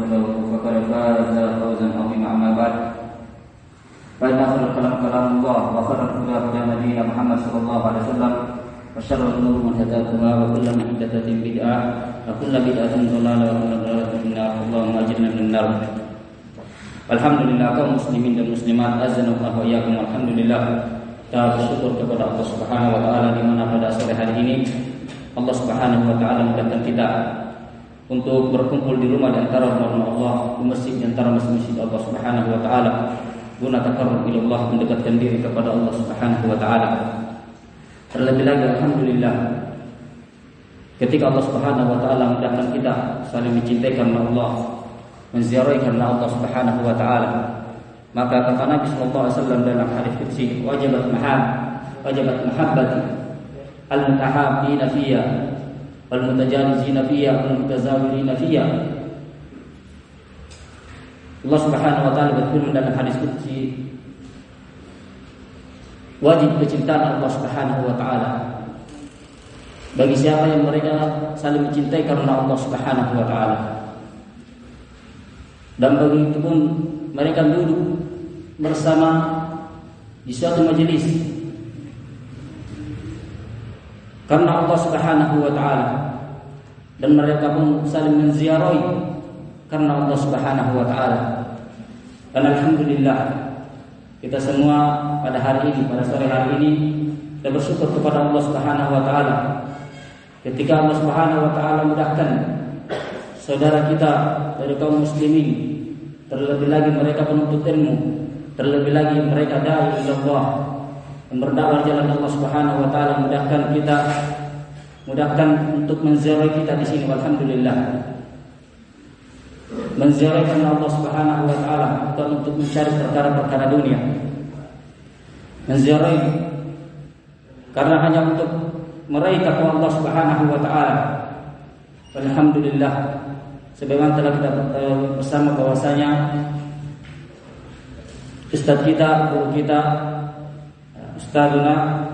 له فقد فاز فوزا عظيما. أما بعد فإن خير الكلام كلام الله وخير الهدى هدى نبينا محمد صلى الله عليه وسلم وشر الأمور محدثاتها وكل محدثة بدعة وكل بدعة ضلالة وكل ضلالة في النار. اللهم أجرنا من النار. Alhamdulillah kaum muslimin dan muslimat azanallahu wa iyyakum. Alhamdulillah kita bersyukur kepada Allah Subhanahu wa taala di mana pada sore hari ini Allah Subhanahu wa taala mudahkan kita untuk berkumpul di rumah di antara rumah Allah, di masjid di antara masjid Allah Subhanahu wa taala guna taqarrub ila Allah, mendekatkan diri kepada Allah Subhanahu wa taala. Terlebih lagi alhamdulillah ketika Allah Subhanahu wa taala mudahkan kita saling mencintai karena Allah, menziarahi karena Allah Subhanahu wa taala, maka kata Nabi sallallahu alaihi wasallam dalam hadis qudsi, wajibat mahabbati al-mutahabbina fiyya wal mutajalizina fiyya wal mutazawirina fiyya. Allah Subhanahu wa taala berfirman dalam hadis qudsi, wajib kecintaan Allah Subhanahu wa taala bagi siapa yang mereka saling mencintai karena Allah Subhanahu wa taala. Dan begitu pun mereka duduk bersama di suatu majelis karena Allah Subhanahu wa taala, dan mereka pun saling menziarahi karena Allah Subhanahu wa taala. Dan alhamdulillah kita semua pada hari ini, pada sore hari ini, kita bersyukur kepada Allah Subhanahu wa taala ketika Allah Subhanahu wa taala mudahkan saudara kita dari kaum muslimin, terlebih lagi mereka penuntut ilmu, terlebih lagi mereka dai ila Allah, yang berdakwah jalan Allah Subhanahu wa taala, mudahkan untuk menziarahi kita di sini. Alhamdulillah. Menziarahi karena Allah Subhanahu wa taala bukan untuk mencari perkara-perkara dunia. Menziarahi karena hanya untuk meraih takwa Allah Subhanahu wa taala. Alhamdulillah. Sebagaimana telah kita bersama bahwasanya Ustaz kita, guru kita, Ustazuna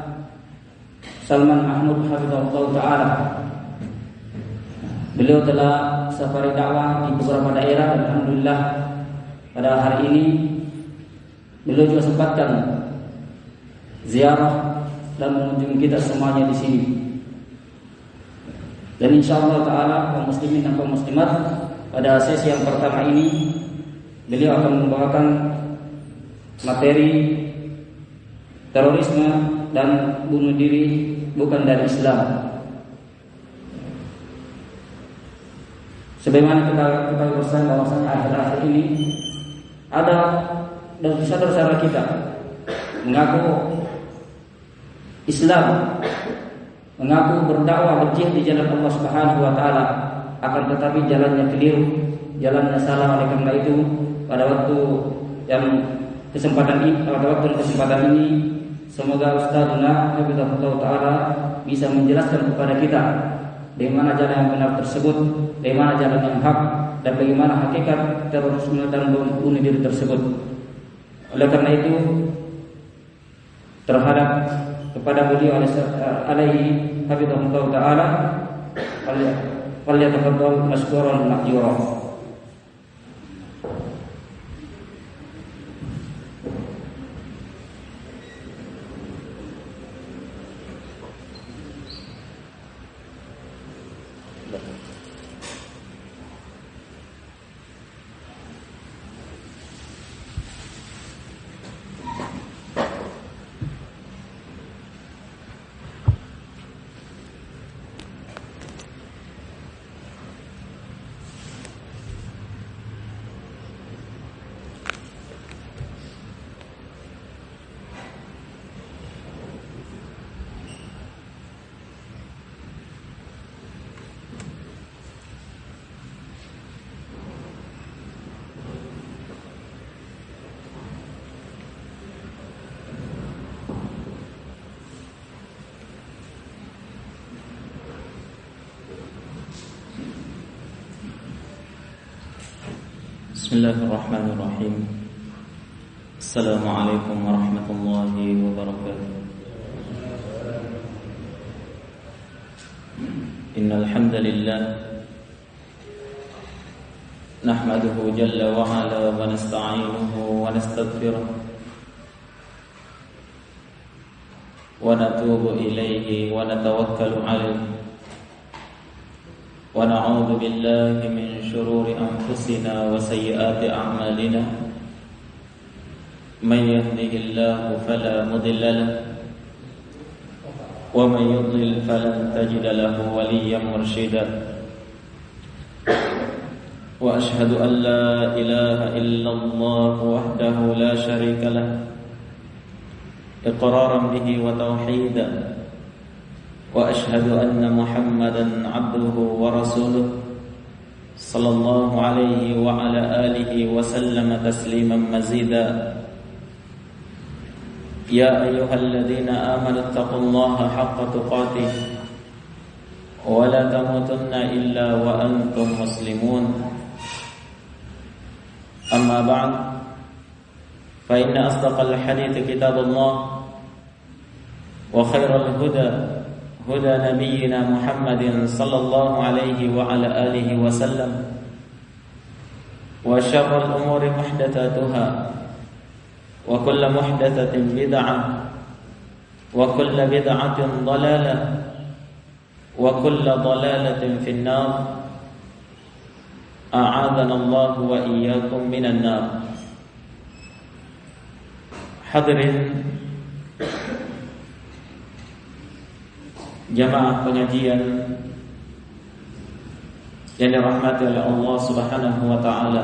Salman Mahmud hafizahullah taala, beliau telah safari dakwah di beberapa daerah. Alhamdulillah pada hari ini beliau juga sempatkan ziarah dan mengunjungi kita semuanya di sini. Dan insyaallah taala kaum muslimin dan kaum muslimat, pada sesi yang pertama ini beliau akan membawakan materi terorisme dan bunuh diri bukan dari Islam. Sebagaimana kita bersama bahwasanya akhir-akhir ini ada dan saudara-saudara kita mengaku Islam, mengaku berdakwah berjihad di jalan Allah Subhanahu wa taala, akan tetapi jalannya keliru, jalannya salah. Oleh karena itu pada waktu kesempatan ini semoga Ustazuna hafizahullah taala bisa menjelaskan kepada kita bagaimana jalan yang benar tersebut, bagaimana jalan yang hak, dan bagaimana hakikat terorisme dan bunuh diri tersebut. Oleh karena itu terhadap kepada beliau alaihi hafizahullah taala falyatafaddal mashkuran ma'jura. Bismillahirrahmanirrahim. Assalamualaikum warahmatullahi wabarakatuh. Innal hamdalillah نحمده جل وعلا ونستعينه ونستغفره ونتوب إليه ونتوكل عليه ونعوذ بالله من شرور أنفسنا وسيئات أعمالنا من يهده الله فلا مضل له ومن يضلل فلن تجد له وليا مرشدا وأشهد أن لا إله إلا الله وحده لا شريك له إقرارا به وتوحيدا وأشهد أن محمدا عبده ورسوله صلى الله عليه وعلى آله وسلم تسليما مزيدا يا أيها الذين آمنوا اتقوا الله حق تقاته ولا تموتن إلا وأنتم مسلمون أما بعد فإن أصدق الحديث كتاب الله وخير الهدى هدى نبينا محمد صلى الله عليه وعلى آله وسلم وشر الأمور محدثاتها وكل محدثة بدعة وكل بدعة ضلالة وكل ضلالة في النار أعاذنا الله وإياكم من النار. Hadirin jamaah pengajian yang dirahmati oleh Allah Subhanahu wa taala.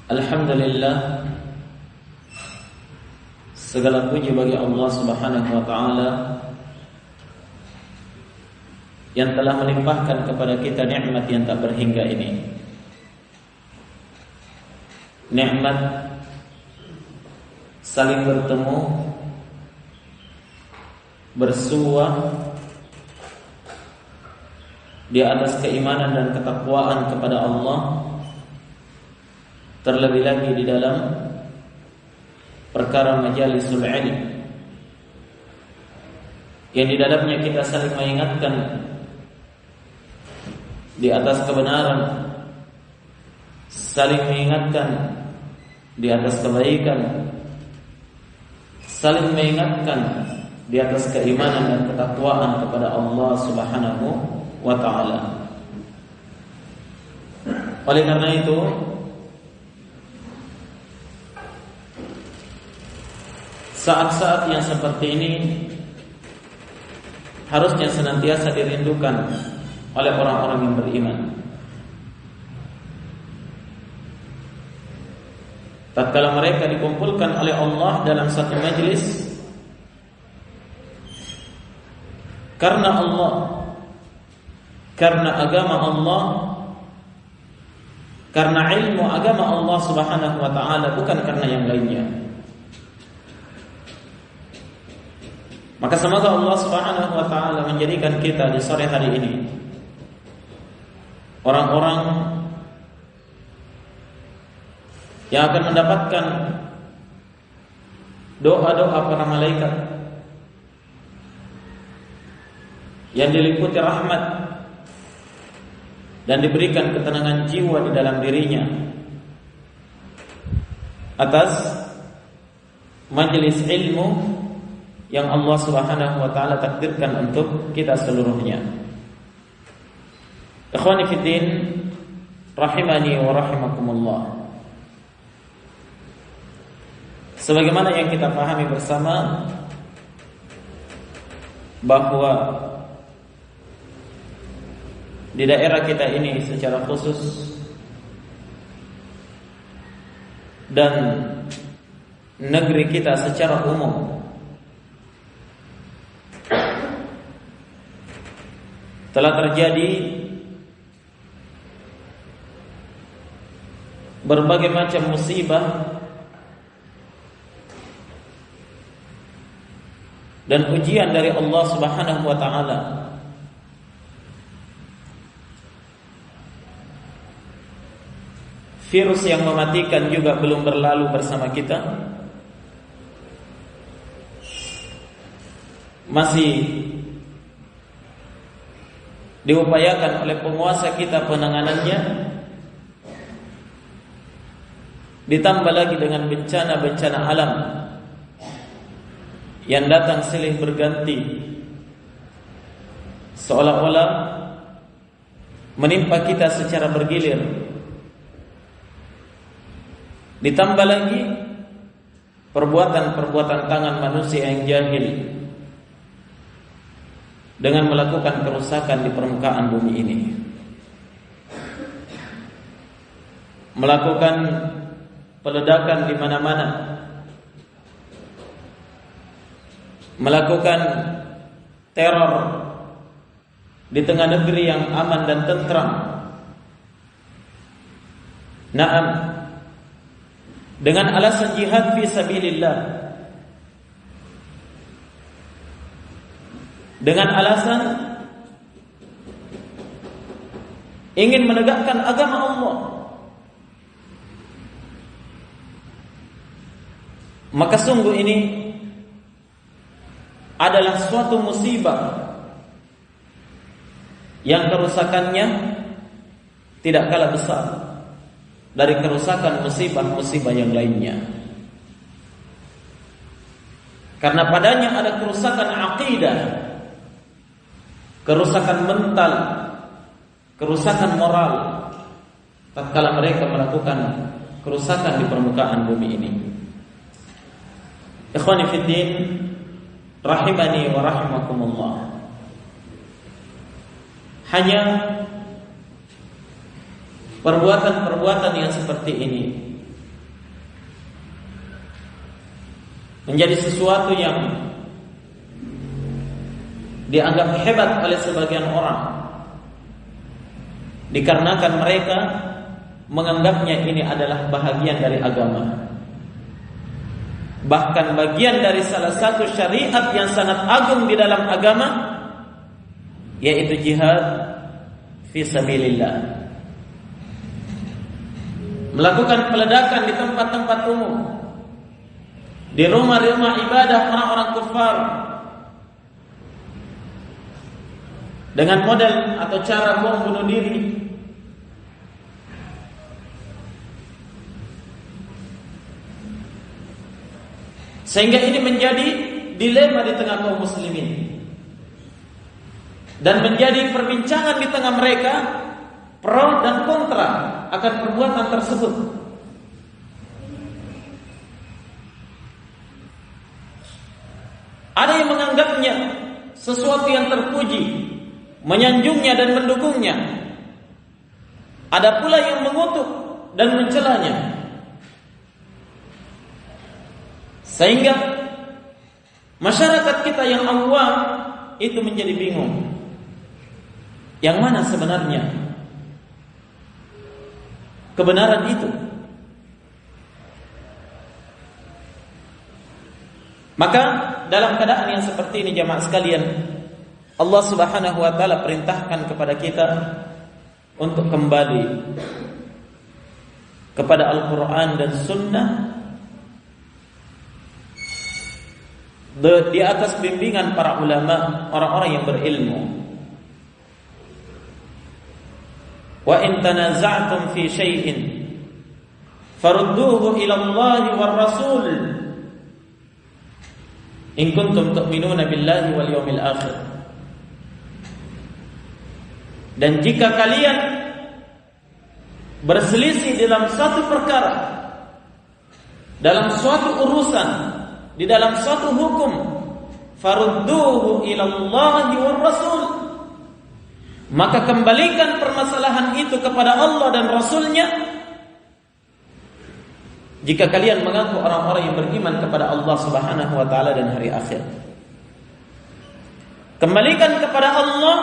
Alhamdulillah, segala puji bagi Allah Subhanahu wa taala yang telah melimpahkan kepada kita nikmat yang tak berhingga ini. Nikmat saling bertemu, bersua di atas keimanan dan ketakwaan kepada Allah, terlebih lagi di dalam perkara majalisul ilm yang di dalamnya kita saling mengingatkan di atas kebenaran, saling mengingatkan di atas kebaikan, saling mengingatkan di atas keimanan dan ketakwaan kepada Allah Subhanahu wa taala. Oleh karena itu, saat-saat yang seperti ini harusnya senantiasa dirindukan oleh orang-orang yang beriman. Tatkala mereka dikumpulkan oleh Allah dalam satu majlis karena Allah, karena agama Allah, karena ilmu agama Allah Subhanahu wa taala, bukan karena yang lainnya. Maka semoga Allah Subhanahu wa taala menjadikan kita di sore hari ini orang-orang yang akan mendapatkan doa-doa para malaikat yang diliputi rahmat dan diberikan ketenangan jiwa di dalam dirinya atas majelis ilmu yang Allah Subhanahu wa taala takdirkan untuk kita seluruhnya. Ikhwani fiddin, rahimani wa rahimakumullah. Sebagaimana yang kita pahami bersama bahwa di daerah kita ini secara khusus dan negeri kita secara umum telah terjadi berbagai macam musibah dan ujian dari Allah Subhanahu wa taala. Virus yang mematikan juga belum berlalu bersama kita. Masih diupayakan oleh penguasa kita penanganannya, ditambah lagi dengan bencana-bencana alam yang datang silih berganti, seolah-olah menimpa kita secara bergilir. Ditambah lagi perbuatan-perbuatan tangan manusia yang jahil dengan melakukan kerusakan di permukaan bumi ini, melakukan peledakan di mana-mana, melakukan teror di tengah negeri yang aman dan tentram. Naam, dengan alasan jihad fi sabilillah, dengan alasan ingin menegakkan agama Allah, maka sungguh ini adalah suatu musibah yang kerusakannya tidak kalah besar dari kerusakan musibah-musibah yang lainnya. Karena padanya ada kerusakan akidah, kerusakan mental, kerusakan moral tatkala mereka melakukan kerusakan di permukaan bumi ini. Ikhwani fid din, rahimani wa rahimakumullah. Hanya perbuatan-perbuatan yang seperti ini menjadi sesuatu yang dianggap hebat oleh sebagian orang, dikarenakan mereka menganggapnya ini adalah bahagian dari agama, bahkan bagian dari salah satu syariat yang sangat agung di dalam agama, yaitu jihad fi sabilillah. Melakukan peledakan di tempat-tempat umum, di rumah-rumah ibadah orang-orang kufar, dengan model atau cara bom bunuh diri. Sehingga ini menjadi dilema di tengah kaum muslimin, dan menjadi perbincangan di tengah mereka, pro dan kontra akan perbuatan tersebut. Ada yang menganggapnya sesuatu yang terpuji, menyanjungnya dan mendukungnya. Ada pula yang mengutuk dan mencelanya. Sehingga masyarakat kita yang awam itu menjadi bingung, yang mana sebenarnya kebenaran itu. Maka dalam keadaan yang seperti ini, jamaah sekalian, Allah Subhanahu wa taala perintahkan kepada kita untuk kembali kepada Al-Quran dan Sunnah di atas bimbingan para ulama, orang-orang yang berilmu. Wa in tanaza'tum fi syai'in farudduhu ila Allah war Rasul in kuntum tu'minuna billahi wal yawmil akhir. Dan jika kalian berselisih dalam satu perkara, dalam suatu urusan, di dalam suatu hukum, farudduhu ila Allah war Rasul, maka kembalikan permasalahan itu kepada Allah dan Rasulnya. Jika kalian mengaku orang-orang yang beriman kepada Allah Subhanahu wa taala dan hari akhir, kembalikan kepada Allah,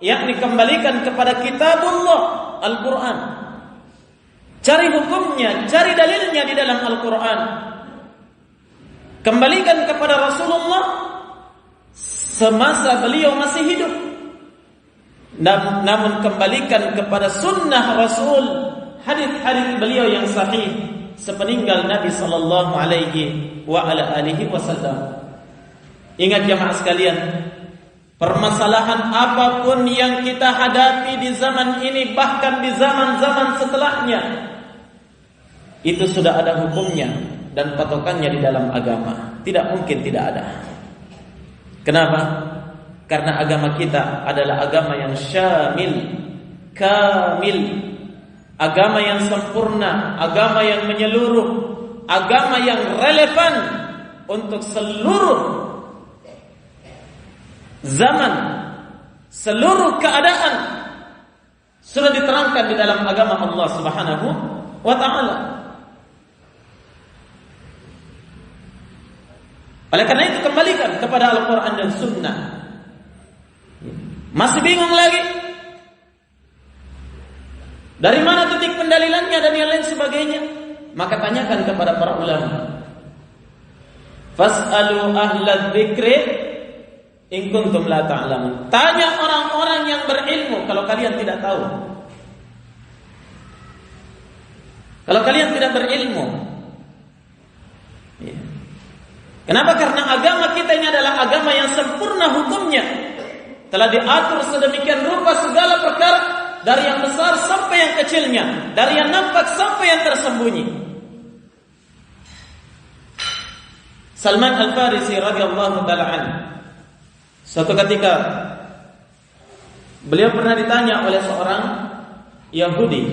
yakni kembalikan kepada kitabullah, Al-Quran. Cari hukumnya, cari dalilnya di dalam Al-Quran. Kembalikan kepada Rasulullah semasa beliau masih hidup. Namun kembalikan kepada sunnah Rasul, hadis-hadis beliau yang sahih sepeninggal Nabi sallallahu alaihi wa ala alihi wasallam. Ingat jamaah sekalian, permasalahan apapun yang kita hadapi di zaman ini, bahkan di zaman-zaman setelahnya, itu sudah ada hukumnya dan patokannya di dalam agama. Tidak mungkin tidak ada. Kenapa? Karena agama kita adalah agama yang syamil, kamil, agama yang sempurna, agama yang menyeluruh, agama yang relevan untuk seluruh zaman, seluruh keadaan sudah diterangkan di dalam agama Allah Subhanahu wa ta'ala. Oleh karena itu kembalikan kepada Al-Quran dan Sunnah. Masih bingung lagi? Dari mana titik pendalilannya dan yang lain sebagainya? Maka tanyakan kepada para ulama. Fas'alu ahla dzikri in kuntum la ta'lamun. Tanya orang-orang yang berilmu kalau kalian tidak tahu. Kalau kalian tidak berilmu. Ya. Kenapa? Karena agama kita ini adalah agama yang sempurna hukumnya. Telah diatur sedemikian rupa segala perkara, dari yang besar sampai yang kecilnya, dari yang nampak sampai yang tersembunyi. Salman Al-Farisi radhiyallahu ta'ala anhu, suatu ketika beliau pernah ditanya oleh seorang Yahudi,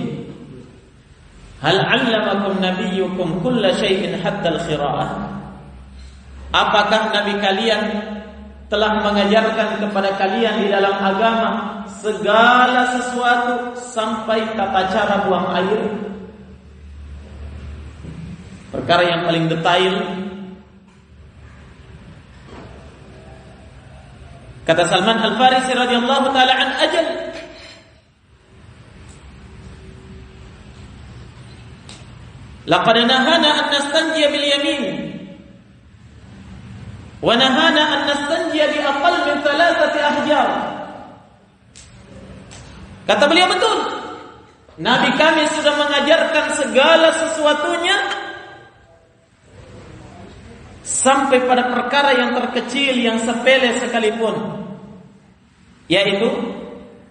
"Hal 'allamakum nabiyyukum kulla syai'in hatta al-qira'ah?" Apakah nabi kalian telah mengajarkan kepada kalian di dalam agama segala sesuatu sampai tata cara buang air? Perkara yang paling detail. Kata Salman Al-Farisi radhiyallahu taala an, ajal. Laqad nahana an nastanjiya bil yamin wa nahana an nastanjiya bi aqall min 3 ahjar. Kata beliau, betul. Nabi kami sudah mengajarkan segala sesuatunya sampai pada perkara yang terkecil, yang sepele sekalipun, yaitu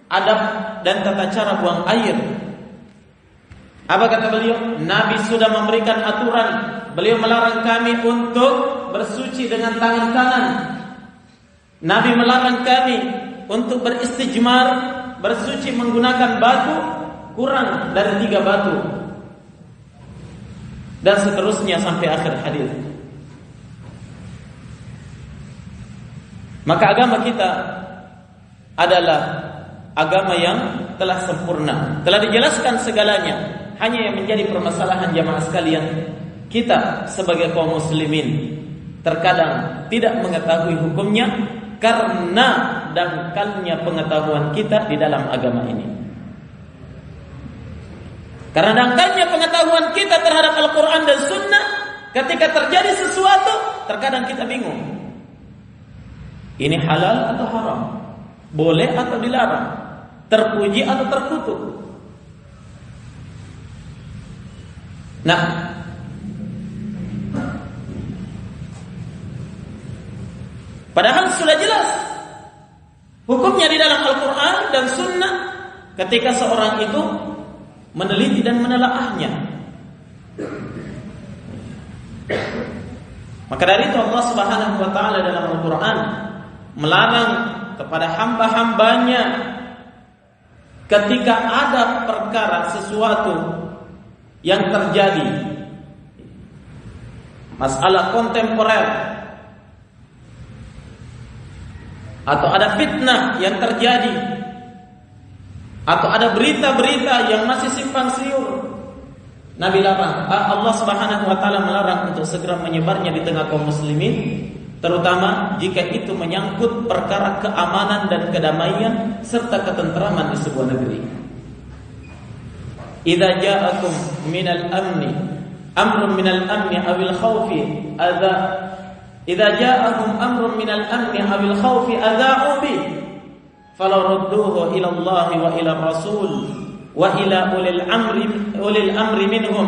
adab dan tata cara buang air. Apa kata beliau? Nabi sudah memberikan aturan. Beliau melarang kami untuk bersuci dengan tangan kanan. Nabi melarang kami untuk beristijmar, bersuci menggunakan batu kurang dari 3 batu, dan seterusnya sampai akhir hadis. Maka agama kita adalah agama yang telah sempurna, telah dijelaskan segalanya. Hanya yang menjadi permasalahan jamaah sekalian, kita sebagai kaum muslimin terkadang tidak mengetahui hukumnya karena dangkalnya pengetahuan kita di dalam agama ini. Karena dangkalnya pengetahuan kita terhadap Al-Quran dan Sunnah, ketika terjadi sesuatu terkadang kita bingung. Ini halal atau haram? Boleh atau dilarang? Terpuji atau terkutuk? Nah, padahal sudah jelas hukumnya di dalam Al-Quran dan Sunnah ketika seorang itu meneliti dan menelaahnya. Maka dari itu Allah Subhanahu wa ta'ala dalam Al-Quran melarang kepada hamba-hambanya ketika ada perkara sesuatu yang terjadi, masalah kontemporer, atau ada fitnah yang terjadi, atau ada berita-berita yang masih simpang siur, Nabi larang, Allah Subhanahu wa ta'ala melarang untuk segera menyebarnya di tengah kaum muslimin, terutama jika itu menyangkut perkara keamanan dan kedamaian serta ketentraman di sebuah negeri. Idza ja'akum minal amni amrun minal amni awil khawfi adza idza ja'akum amrun minal amni awil khawfi adza'u bi falaw rudduhu ila Allah wa ila Rasul wa ila ulil amri minhum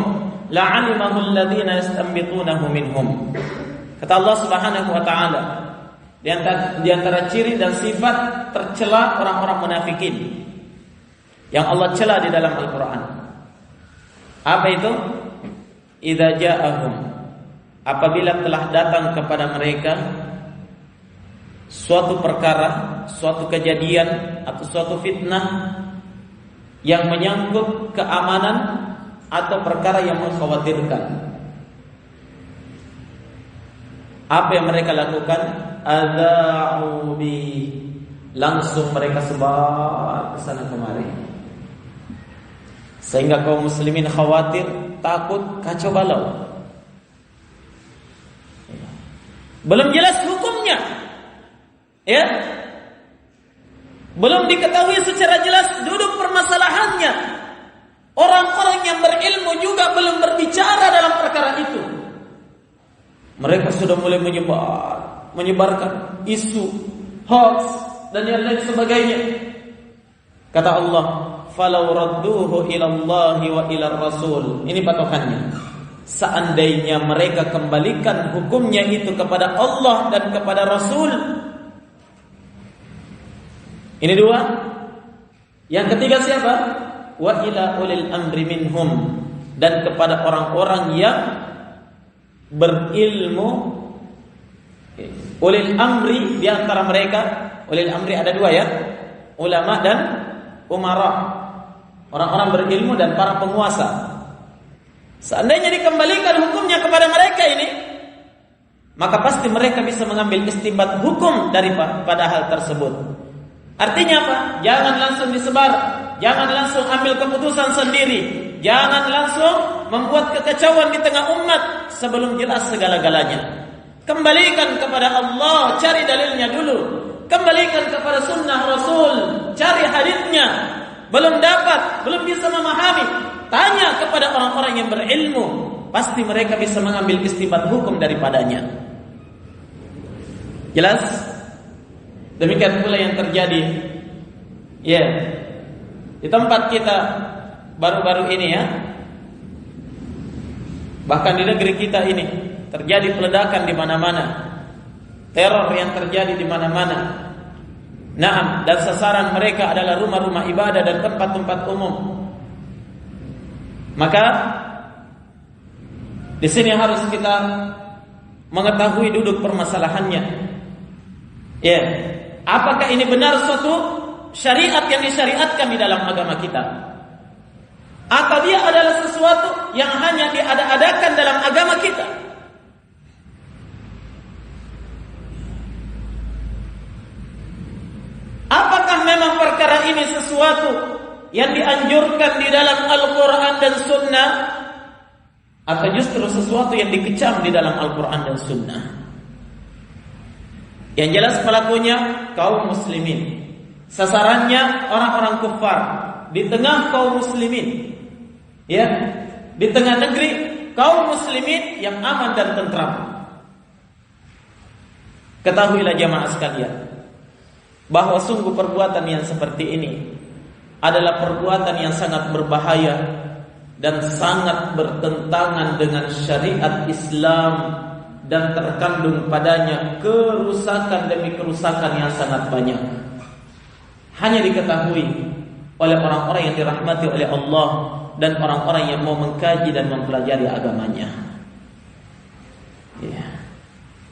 la'alimahu alladhina yastanbitunahu minhum. Kata Allah Subhanahu wa ta'ala, Di antara ciri dan sifat tercela orang-orang munafikin yang Allah cela di dalam Al-Quran. Apa itu? Idza ja'ahum, apabila telah datang kepada mereka suatu perkara, suatu kejadian atau suatu fitnah yang menyangkut keamanan atau perkara yang mengkhawatirkan. Apa yang mereka lakukan? Adza'u bi, langsung mereka sebar ke sana kemari, sehingga kaum muslimin khawatir, takut, kacau balau. Belum jelas hukumnya, ya, belum diketahui secara jelas duduk permasalahannya. Orang-orang yang berilmu juga belum berbicara dalam perkara itu. Mereka sudah mulai menyebarkan isu, hoax dan yang lain sebagainya. Kata Allah, "Falau radduhu ila Allah wa ila Rasul." Ini patokannya. Seandainya mereka kembalikan hukumnya itu kepada Allah dan kepada Rasul. Ini dua. Yang ketiga siapa? Wa ila ulil amri minhum, dan kepada orang-orang yang berilmu. Ulil amri di antara mereka, ulil amri ada dua ya, ulama dan umara, orang-orang berilmu dan para penguasa. Seandainya dikembalikan hukumnya kepada mereka ini, maka pasti mereka bisa mengambil istinbat hukum daripada hal tersebut. Artinya apa? Jangan langsung disebar, jangan langsung ambil keputusan sendiri, jangan langsung membuat kekacauan di tengah umat sebelum jelas segala-galanya. Kembalikan kepada Allah, cari dalilnya dulu. Kembalikan kepada sunnah Rasul, cari haditsnya. Belum dapat, belum bisa memahami, tanya kepada orang-orang yang berilmu. Pasti mereka bisa mengambil istinbat hukum daripadanya. Jelas? Demikian pula yang terjadi ya di tempat kita baru-baru ini ya. Bahkan di negeri kita ini terjadi peledakan di mana-mana, teror yang terjadi di mana-mana. Naam, dan sasaran mereka adalah rumah-rumah ibadah dan tempat-tempat umum. Maka di sini harus kita mengetahui duduk permasalahannya. Ya, apakah ini benar suatu syariat yang disyariatkan di dalam agama kita? Atau dia adalah sesuatu yang hanya diada-adakan dalam agama kita? Apakah memang perkara ini sesuatu yang dianjurkan di dalam Al-Quran dan Sunnah, atau justru sesuatu yang dikecam di dalam Al-Quran dan Sunnah? Yang jelas pelakunya kaum muslimin, sasarannya orang-orang kufar di tengah kaum muslimin, ya, di tengah negeri kaum muslimin yang aman dan tentram. Ketahuilah jamaah sekalian, bahwa sungguh perbuatan yang seperti ini adalah perbuatan yang sangat berbahaya dan sangat bertentangan dengan syariat Islam, dan terkandung padanya kerusakan demi kerusakan yang sangat banyak. Hanya diketahui oleh orang-orang yang dirahmati oleh Allah dan orang-orang yang mau mengkaji dan mempelajari agamanya. Ya.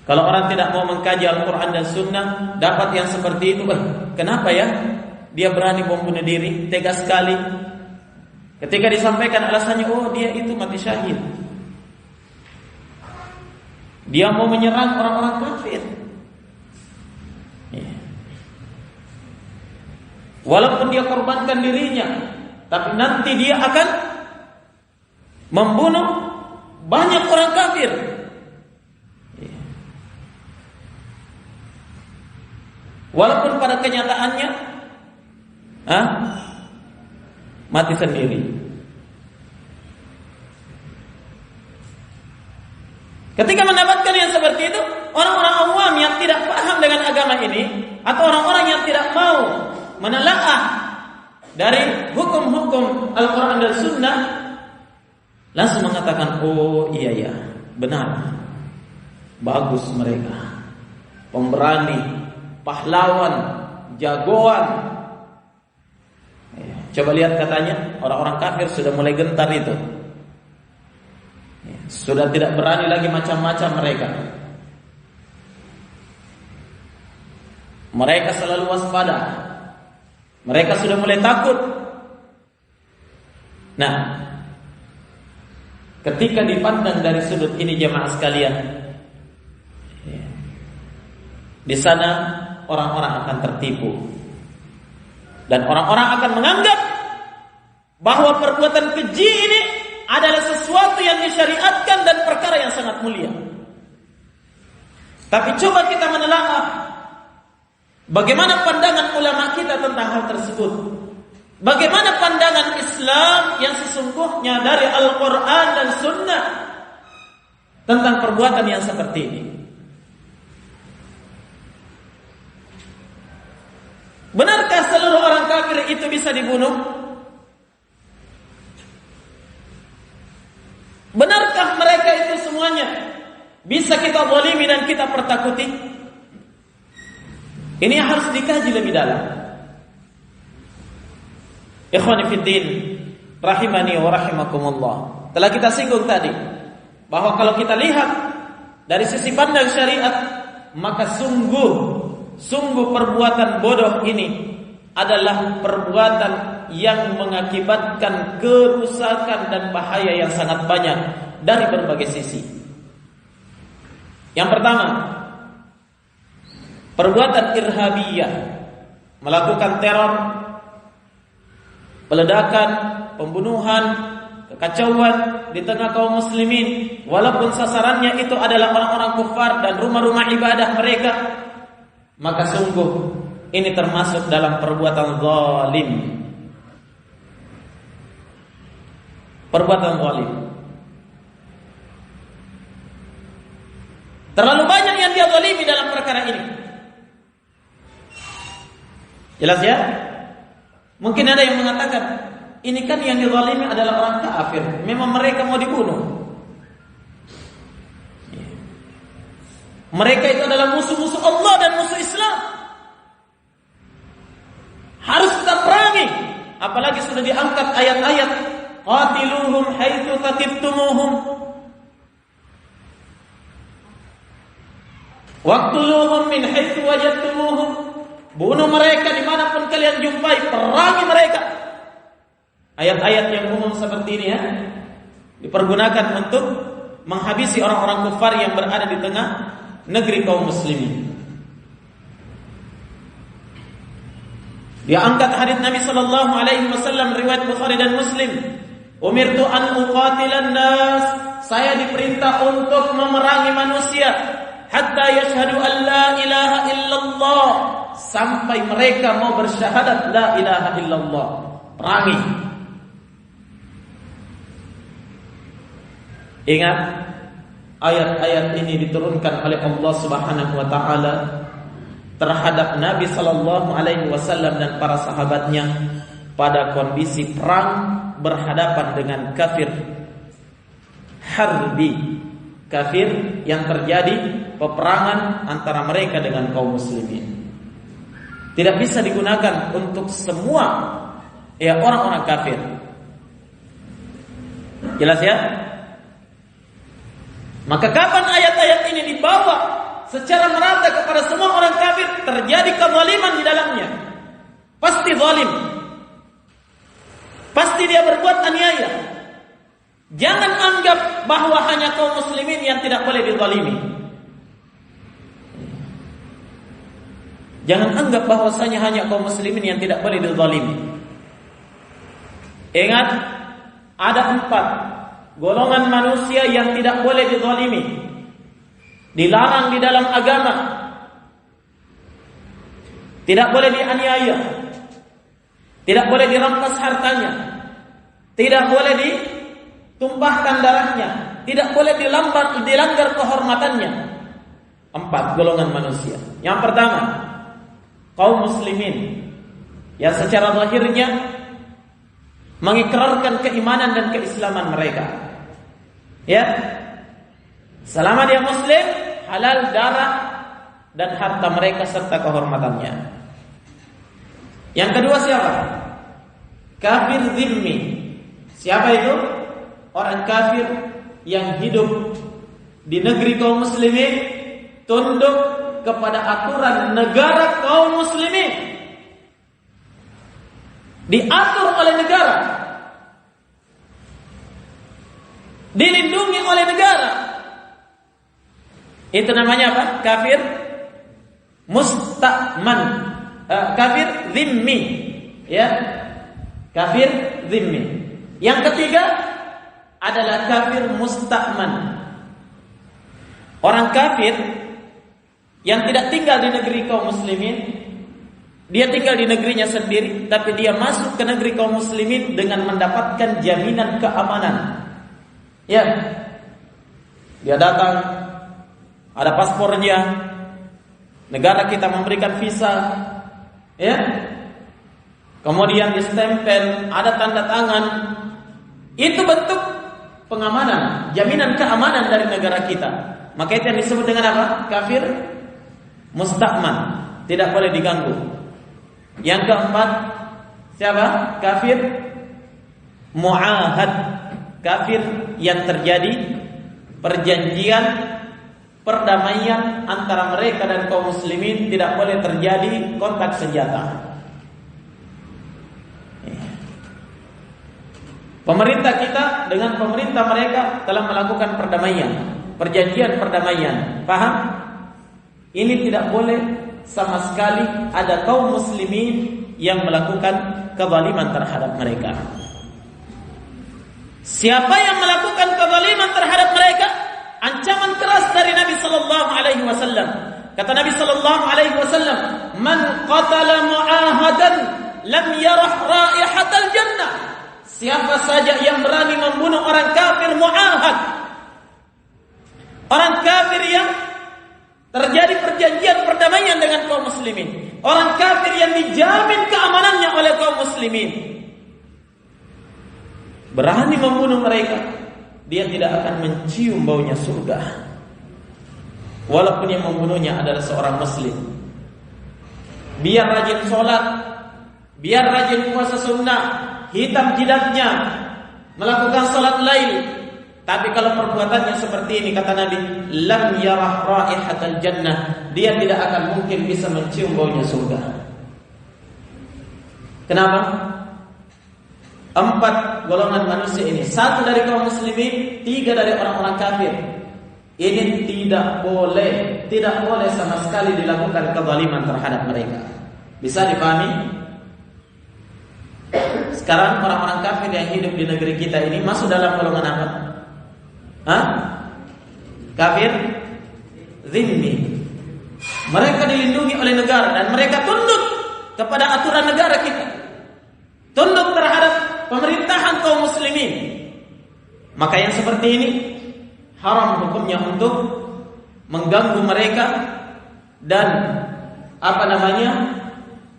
Kalau orang tidak mau mengkaji Al-Quran dan Sunnah, dapat yang seperti itu. Kenapa ya? Dia berani bom bunuh diri, tega sekali. Ketika disampaikan alasannya, oh dia itu mati syahid, dia mau menyerang orang-orang kafir. Ya. Walaupun dia korbankan dirinya, tapi nanti dia akan membunuh banyak orang kafir. Walaupun pada kenyataannya mati sendiri. Ketika mendapatkan yang seperti itu, orang-orang awam yang tidak paham dengan agama ini, atau orang-orang yang tidak mau menelaah dari hukum-hukum Al-Quran dan Sunnah, langsung mengatakan, oh iya ya, benar, bagus mereka, pemberani, pahlawan, jagoan. Coba lihat katanya, orang-orang kafir sudah mulai gentar itu. Sudah tidak berani lagi macam-macam mereka. Mereka selalu waspada. Mereka sudah mulai takut. Nah, ketika dipandang dari sudut ini jemaah sekalian, di sana orang-orang akan tertipu. Dan orang-orang akan menganggap bahwa perbuatan keji ini adalah sesuatu yang disyariatkan dan perkara yang sangat mulia. Tapi coba kita menelaah bagaimana pandangan ulama kita tentang hal tersebut. Bagaimana pandangan Islam yang sesungguhnya dari Al-Quran dan Sunnah tentang perbuatan yang seperti ini. Benarkah seluruh orang kafir itu bisa dibunuh? Benarkah mereka itu semuanya bisa kita zalimi dan kita pertakuti? Ini harus dikaji lebih dalam. Ikhwani fiddin, rahimani wa rahimakumullah. Telah kita singgung tadi bahwa kalau kita lihat dari sisi pandang syariat, maka sungguh perbuatan bodoh ini adalah perbuatan yang mengakibatkan kerusakan dan bahaya yang sangat banyak dari berbagai sisi. Yang pertama, perbuatan irhabiyah, melakukan teror, peledakan, pembunuhan, kekacauan di tengah kaum muslimin, walaupun sasarannya itu adalah orang-orang kufar dan rumah-rumah ibadah mereka, maka sungguh ini termasuk dalam perbuatan zalim. Perbuatan zalim. Terlalu banyak yang dia zalimi dalam perkara ini. Jelas ya? Mungkin ada yang mengatakan, ini kan yang dizalimi adalah orang kafir, memang mereka mau dibunuh. Mereka itu adalah musuh-musuh Allah dan musuh Islam. Harus kita perangi. Apalagi sudah diangkat ayat-ayat, qatiluhum haitsu taqibtumuhum waqtuluhum min haitsu wajadtumuhum. Bunuh mereka dimanapun kalian jumpai, perangi mereka. Ayat-ayat yang umum seperti ini ya, dipergunakan untuk menghabisi orang-orang kufar yang berada di tengah negeri kaum muslimin. Dia angkat hadits Nabi sallallahu alaihi wasallam riwayat Bukhari dan Muslim. Umirtu an uqatilan nas, saya diperintah untuk memerangi manusia hatta yashhadu an la ilaha illallah, sampai mereka mau bersyahadat la ilaha illallah. Perangi. Ingat, ayat-ayat ini diturunkan oleh Allah Subhanahu wa taala terhadap Nabi sallallahu alaihi wasallam dan para sahabatnya pada kondisi perang berhadapan dengan kafir harbi, kafir yang terjadi peperangan antara mereka dengan kaum muslimin. Tidak bisa digunakan untuk semua orang-orang kafir. Jelas ya? Maka kapan ayat-ayat ini dibawa secara merata kepada semua orang kafir, terjadi kezaliman di dalamnya. Pasti zalim. Pasti dia berbuat aniaya. Jangan anggap bahwa hanya kaum muslimin yang tidak boleh dizalimi. Jangan anggap bahwasanya hanya kaum muslimin yang tidak boleh dizalimi. Ingat, ada 4 golongan manusia yang tidak boleh dizalimi, dilarang di dalam agama, tidak boleh dianiaya, tidak boleh dirampas hartanya, tidak boleh ditumpahkan darahnya, tidak boleh dilanggar kehormatannya. 4 golongan manusia. Yang pertama, kaum muslimin yang secara zahirnya mengikrarkan keimanan dan keislaman mereka. Ya, selama dia muslim, halal darah dan harta mereka serta kehormatannya. Yang kedua siapa? Kafir zimmi. Siapa itu? Orang kafir yang hidup di negeri kaum muslimin, tunduk kepada aturan negara kaum muslimin, diatur oleh negara, dilindungi oleh negara. Itu namanya apa? Kafir musta'man, kafir zimmi, ya, kafir zimmi. Yang ketiga adalah kafir musta'man, orang kafir yang tidak tinggal di negeri kaum muslimin, dia tinggal di negerinya sendiri, tapi dia masuk ke negeri kaum muslimin dengan mendapatkan jaminan keamanan. Ya, dia datang, ada paspornya, negara kita memberikan visa, ya, kemudian distempel, ada tanda tangan. Itu bentuk pengamanan, jaminan keamanan dari negara kita. Maka itu yang disebut dengan apa? Kafir musta'man, tidak boleh diganggu. Yang keempat siapa? Kafir mu'ahad, kafir yang terjadi perjanjian perdamaian antara mereka dan kaum muslimin, tidak boleh terjadi kontak senjata. Pemerintah kita dengan pemerintah mereka telah melakukan perdamaian, perjanjian perdamaian. Paham? Ini tidak boleh sama sekali ada kaum muslimin yang melakukan kezaliman terhadap mereka. Siapa yang melakukan kezaliman terhadap mereka, ancaman keras dari Nabi sallallahu alaihi wasallam. Kata Nabi sallallahu alaihi wasallam, "Man qatala mu'ahadan lam yarah raihatal jannah." Siapa saja yang berani membunuh orang kafir mu'ahad, orang kafir yang terjadi perjanjian perdamaian dengan kaum muslimin, orang kafir yang dijamin keamanannya oleh kaum muslimin, berani membunuh mereka, dia tidak akan mencium baunya surga, walaupun yang membunuhnya adalah seorang muslim. Biar rajin sholat, biar rajin puasa sunnah, hitam jidatnya, melakukan sholat lail, tapi kalau perbuatannya seperti ini, kata Nabi, lam yarah raihatal jannah, dia tidak akan mungkin bisa mencium baunya surga. Kenapa? 4 golongan manusia ini, 1 dari kaum muslimin, 3 dari orang-orang kafir. Ini tidak boleh sama sekali dilakukan kezaliman terhadap mereka. Bisa dipahami? Sekarang orang-orang kafir yang hidup di negeri kita ini masuk dalam golongan apa? Kafir zimmi. Mereka dilindungi oleh negara dan mereka tunduk kepada aturan negara kita, tunduk terhadap pemerintahan kaum muslimin. Maka yang seperti ini haram hukumnya untuk mengganggu mereka dan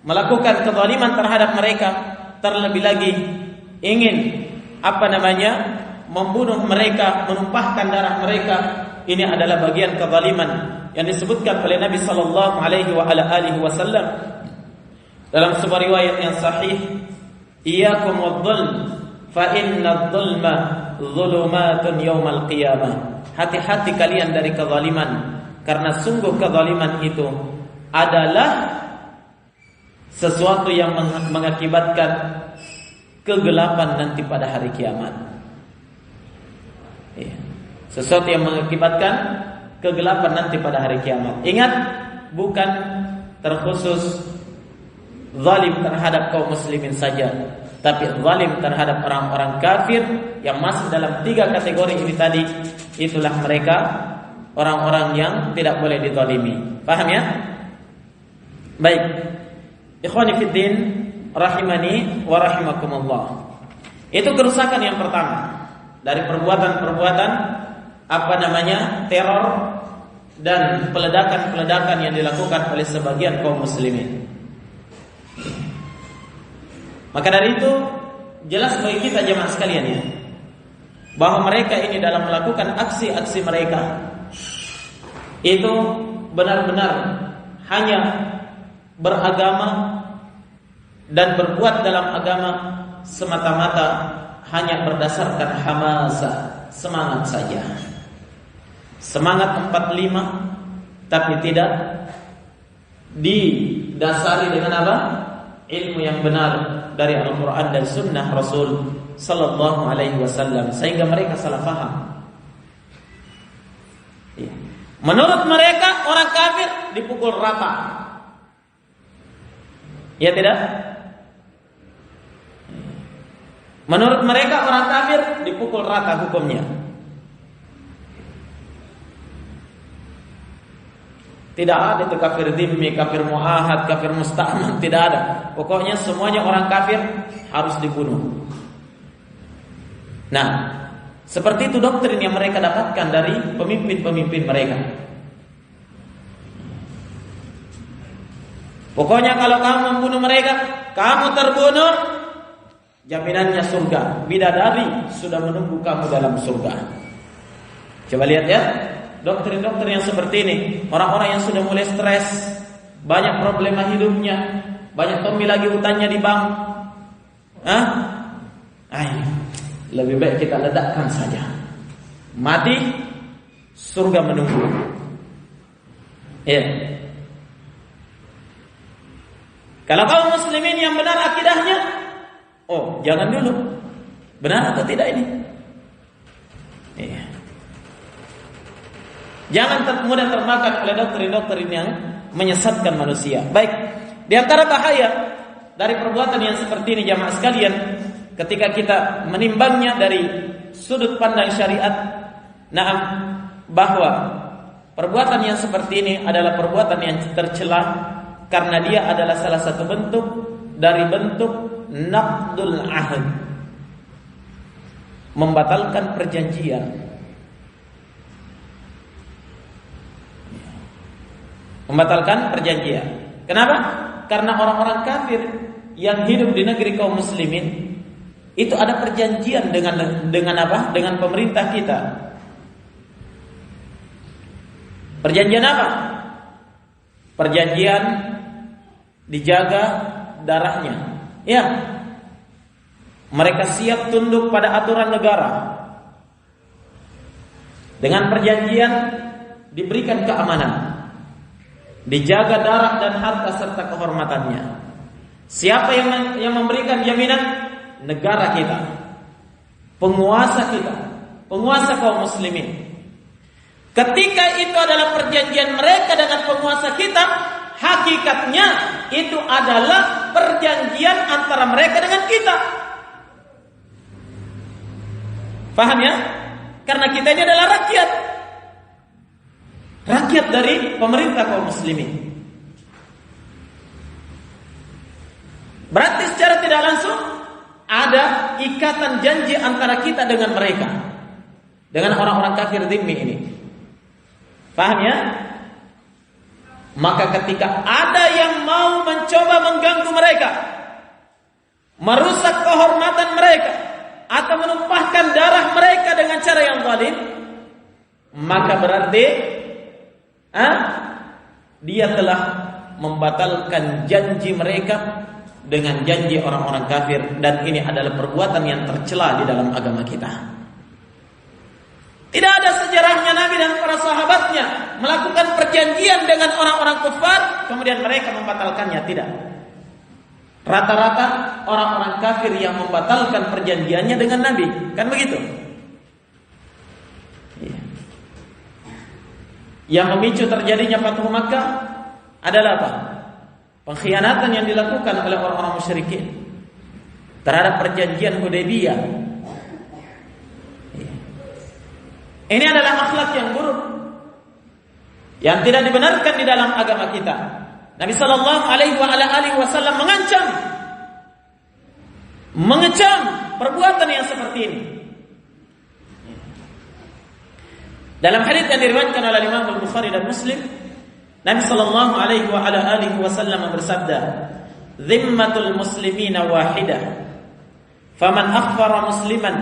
melakukan kezaliman terhadap mereka. Terlebih lagi ingin membunuh mereka, menumpahkan darah mereka. Ini adalah bagian kezaliman yang disebutkan oleh Nabi sallallahu alaihi wasallam dalam sebuah riwayat yang sahih, iyyakum wadh-dhulm fa inna adh-dhulma dhulumatun yaumal qiyamah. Hati-hati kalian dari kezaliman, karena sungguh kezaliman itu adalah sesuatu yang mengakibatkan kegelapan nanti pada hari kiamat. Sesuatu yang mengakibatkan kegelapan nanti pada hari kiamat. Ingat, bukan terkhusus zalim terhadap kaum muslimin saja, tapi zalim terhadap orang-orang kafir yang masuk dalam 3 kategori ini tadi. Itulah mereka orang-orang yang tidak boleh dizalimi. Paham ya? Baik. Ikhwani fiddin, rahimani wa rahimakumullah. Itu kerusakan yang pertama dari perbuatan-perbuatan teror dan peledakan-peledakan yang dilakukan oleh sebagian kaum muslimin. Maka dari itu jelas bagi kita jemaah sekalian ya, bahwa mereka ini dalam melakukan aksi-aksi mereka itu benar-benar hanya beragama dan berbuat dalam agama semata-mata hanya berdasarkan hamasa, semangat saja. Semangat 45 tapi tidak didasari dengan apa? Ilmu yang benar dari Al-Quran dan Sunnah Rasul Sallallahu Alaihi Wasallam, sehingga mereka salah faham. Menurut mereka orang kafir dipukul rata, ya tidak? Menurut mereka orang kafir dipukul rata hukumnya. Tidak ada itu kafir dhimmi, kafir muahad, kafir musta'man, tidak ada. Pokoknya semuanya orang kafir harus dibunuh. Nah, seperti itu doktrin yang mereka dapatkan dari pemimpin-pemimpin mereka. Pokoknya kalau kamu membunuh mereka, kamu terbunuh, jaminannya surga. Bidadari sudah menunggu kamu dalam surga. Coba lihat ya. Doktrin-doktrin yang seperti ini, orang-orang yang sudah mulai stres, banyak problema hidupnya, banyak Tommy lagi utangnya di bank. Lebih baik kita ledakkan saja. Mati, surga menunggu. Ya. Kalau kaum muslimin yang benar akidahnya, jangan dulu. Benar atau tidak ini? Iya. Jangan mudah termakan oleh doktrin-doktrin yang menyesatkan manusia. Baik, di antara bahaya dari perbuatan yang seperti ini jamaah sekalian, ketika kita menimbangnya dari sudut pandang syariat, bahwa perbuatan yang seperti ini adalah perbuatan yang tercela karena dia adalah salah satu bentuk dari bentuk naqdul ahd, membatalkan perjanjian. Membatalkan perjanjian. Kenapa? Karena orang-orang kafir yang hidup di negeri kaum muslimin itu ada perjanjian dengan apa? Dengan pemerintah kita. Perjanjian apa? Perjanjian dijaga darahnya. Ya. Mereka siap tunduk pada aturan negara. Dengan perjanjian diberikan keamanan. Dijaga darah dan harta serta kehormatannya. Siapa yang memberikan jaminan? Negara kita, penguasa kita, penguasa kaum muslimin. Ketika itu adalah perjanjian mereka dengan penguasa kita, hakikatnya itu adalah perjanjian antara mereka dengan kita. Paham ya? Karena kita ini adalah rakyat. Rakyat dari pemerintah kaum muslimin. Berarti secara tidak langsung ada ikatan janji antara kita dengan mereka, dengan orang-orang kafir dhimmi ini. Paham ya? Maka ketika ada yang mau mencoba mengganggu mereka, merusak kehormatan mereka, atau menumpahkan darah mereka dengan cara yang zalim, maka berarti dia telah membatalkan janji mereka dengan janji orang-orang kafir, dan ini adalah perbuatan yang tercela di dalam agama kita. Tidak ada sejarahnya Nabi dan para sahabatnya melakukan perjanjian dengan orang-orang kafir kemudian mereka membatalkannya, tidak. Rata-rata orang-orang kafir yang membatalkan perjanjiannya dengan Nabi, kan begitu? Yang memicu terjadinya Fathu Makkah adalah apa? Pengkhianatan yang dilakukan oleh orang-orang musyrikin terhadap perjanjian Hudaybiyah. Ini adalah akhlak yang buruk yang tidak dibenarkan di dalam agama kita. Nabi sallallahu alaihi wasallam mengecam perbuatan yang seperti ini. Dalam hadis yang diriwayatkan oleh Imam Al-Bukhari dan Muslim, Nabi sallallahu alaihi wasallam bersabda, "Dhimmatul muslimina wahidah, faman akhfara musliman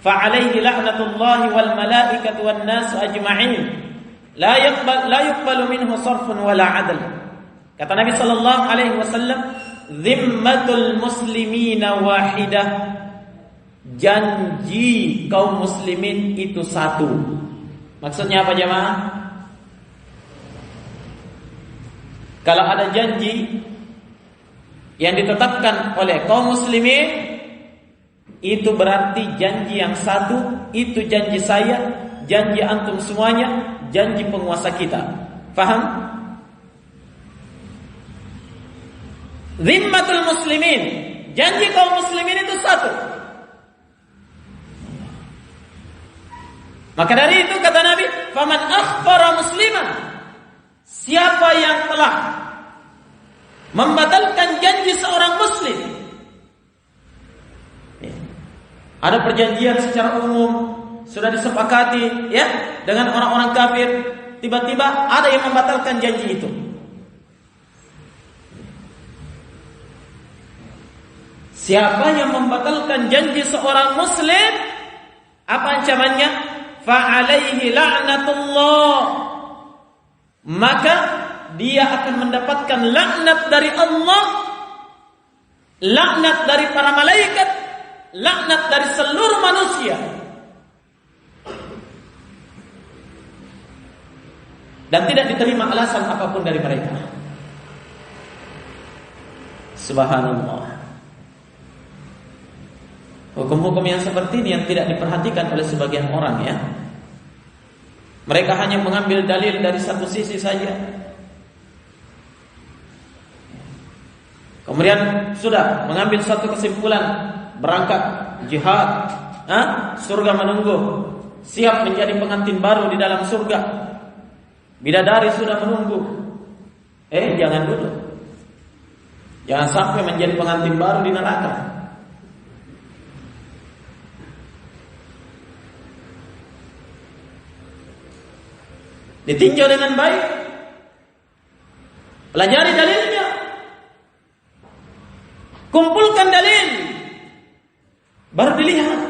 fa alaihi la'natullahi wal malaikati wan nas ajma'in, la yuqbalu minhu sarfun wala 'adl." Kata Nabi sallallahu alaihi wasallam, "Dhimmatul muslimina wahidah." Janji kaum muslimin itu satu. Maksudnya apa jemaah? Kalau ada janji yang ditetapkan oleh kaum muslimin, itu berarti janji yang satu, itu janji saya, janji antum semuanya, janji penguasa kita. Faham? Zimmatul muslimin, janji kaum muslimin itu satu. Maka dari itu kata Nabi, "Faman akhbara musliman," siapa yang telah membatalkan janji seorang muslim. Ada perjanjian secara umum sudah disepakati ya dengan orang-orang kafir, tiba-tiba ada yang membatalkan janji itu. Siapa yang membatalkan janji seorang muslim, apa ancamannya? Fa'alaihi la'natullah, maka dia akan mendapatkan laknat dari Allah, laknat dari para malaikat, laknat dari seluruh manusia. Dan tidak diterima alasan apapun dari mereka. Subhanallah. Hukum-hukum yang seperti ini yang tidak diperhatikan oleh sebagian orang ya. Mereka hanya mengambil dalil dari satu sisi saja. Kemudian sudah mengambil satu kesimpulan, berangkat jihad, surga menunggu, siap menjadi pengantin baru di dalam surga. Bidadari sudah menunggu. Jangan dulu. Jangan sampai menjadi pengantin baru di neraka. Ditinjau dengan baik, pelajari dalilnya, kumpulkan dalil, baru dilihat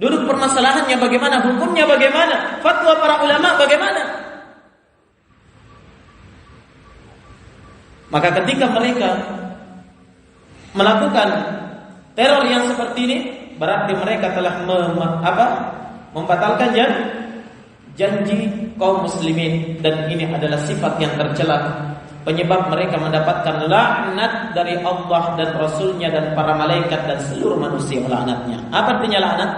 duduk permasalahannya bagaimana, hukumnya bagaimana, fatwa para ulama bagaimana. Maka ketika mereka melakukan teror yang seperti ini, berarti mereka telah membatalkan janji kaum muslimin, dan ini adalah sifat yang tercela, penyebab mereka mendapatkan laknat dari Allah dan Rasulnya dan para malaikat dan seluruh manusia laknatnya. Apa artinya laknat?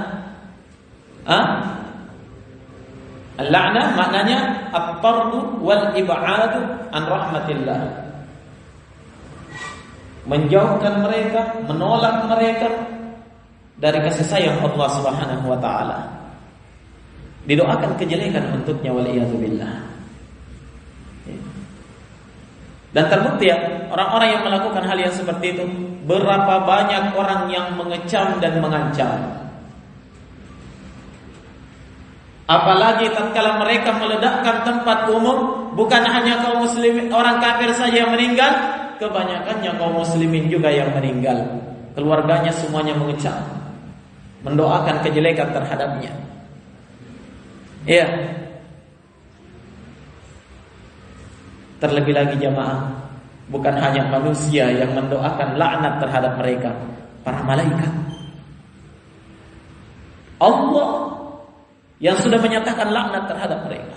Al-la'nah maknanya at-tardu wal ib'adu an rahmatillah, menjauhkan mereka, menolak mereka dari kasih sayang Allah Subhanahu wa taala. Didoakan kejelekan untuknya, waliyadzubillah. Dan terbukti ya, orang-orang yang melakukan hal yang seperti itu, berapa banyak orang yang mengecam dan mengancam. Apalagi tatkala mereka meledakkan tempat umum, bukan hanya kaum muslimin, orang kafir saja yang meninggal, kebanyakannya kaum muslimin juga yang meninggal. Keluarganya semuanya mengecam, mendoakan kejelekan terhadapnya. Ya. Terlebih lagi jamaah, bukan hanya manusia yang mendoakan laknat terhadap mereka, para malaikat. Allah yang sudah menyatakan laknat terhadap mereka.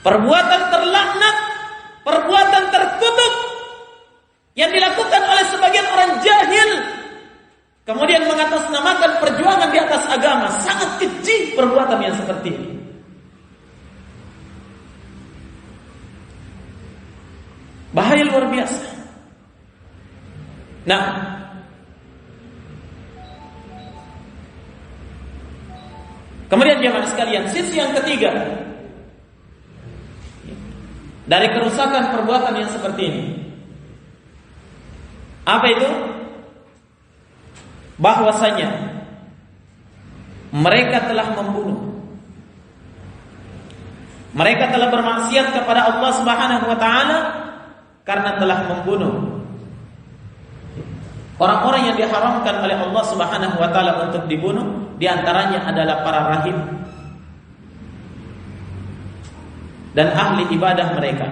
Perbuatan terlaknat, perbuatan terkutuk yang dilakukan oleh sebagian orang jahil, kemudian mengatasnamakan perjuangan di atas agama. Sangat keji perbuatan yang seperti ini. Bahaya luar biasa. Nah, kemudian jemaah sekalian, sisi yang ketiga dari kerusakan perbuatan yang seperti ini, apa itu? Bahwasanya mereka telah membunuh, mereka telah bermaksiat kepada Allah Subhanahu wa taala karena telah membunuh orang-orang yang diharamkan oleh Allah Subhanahu wa taala untuk dibunuh. Di antaranya adalah para rahib dan ahli ibadah mereka.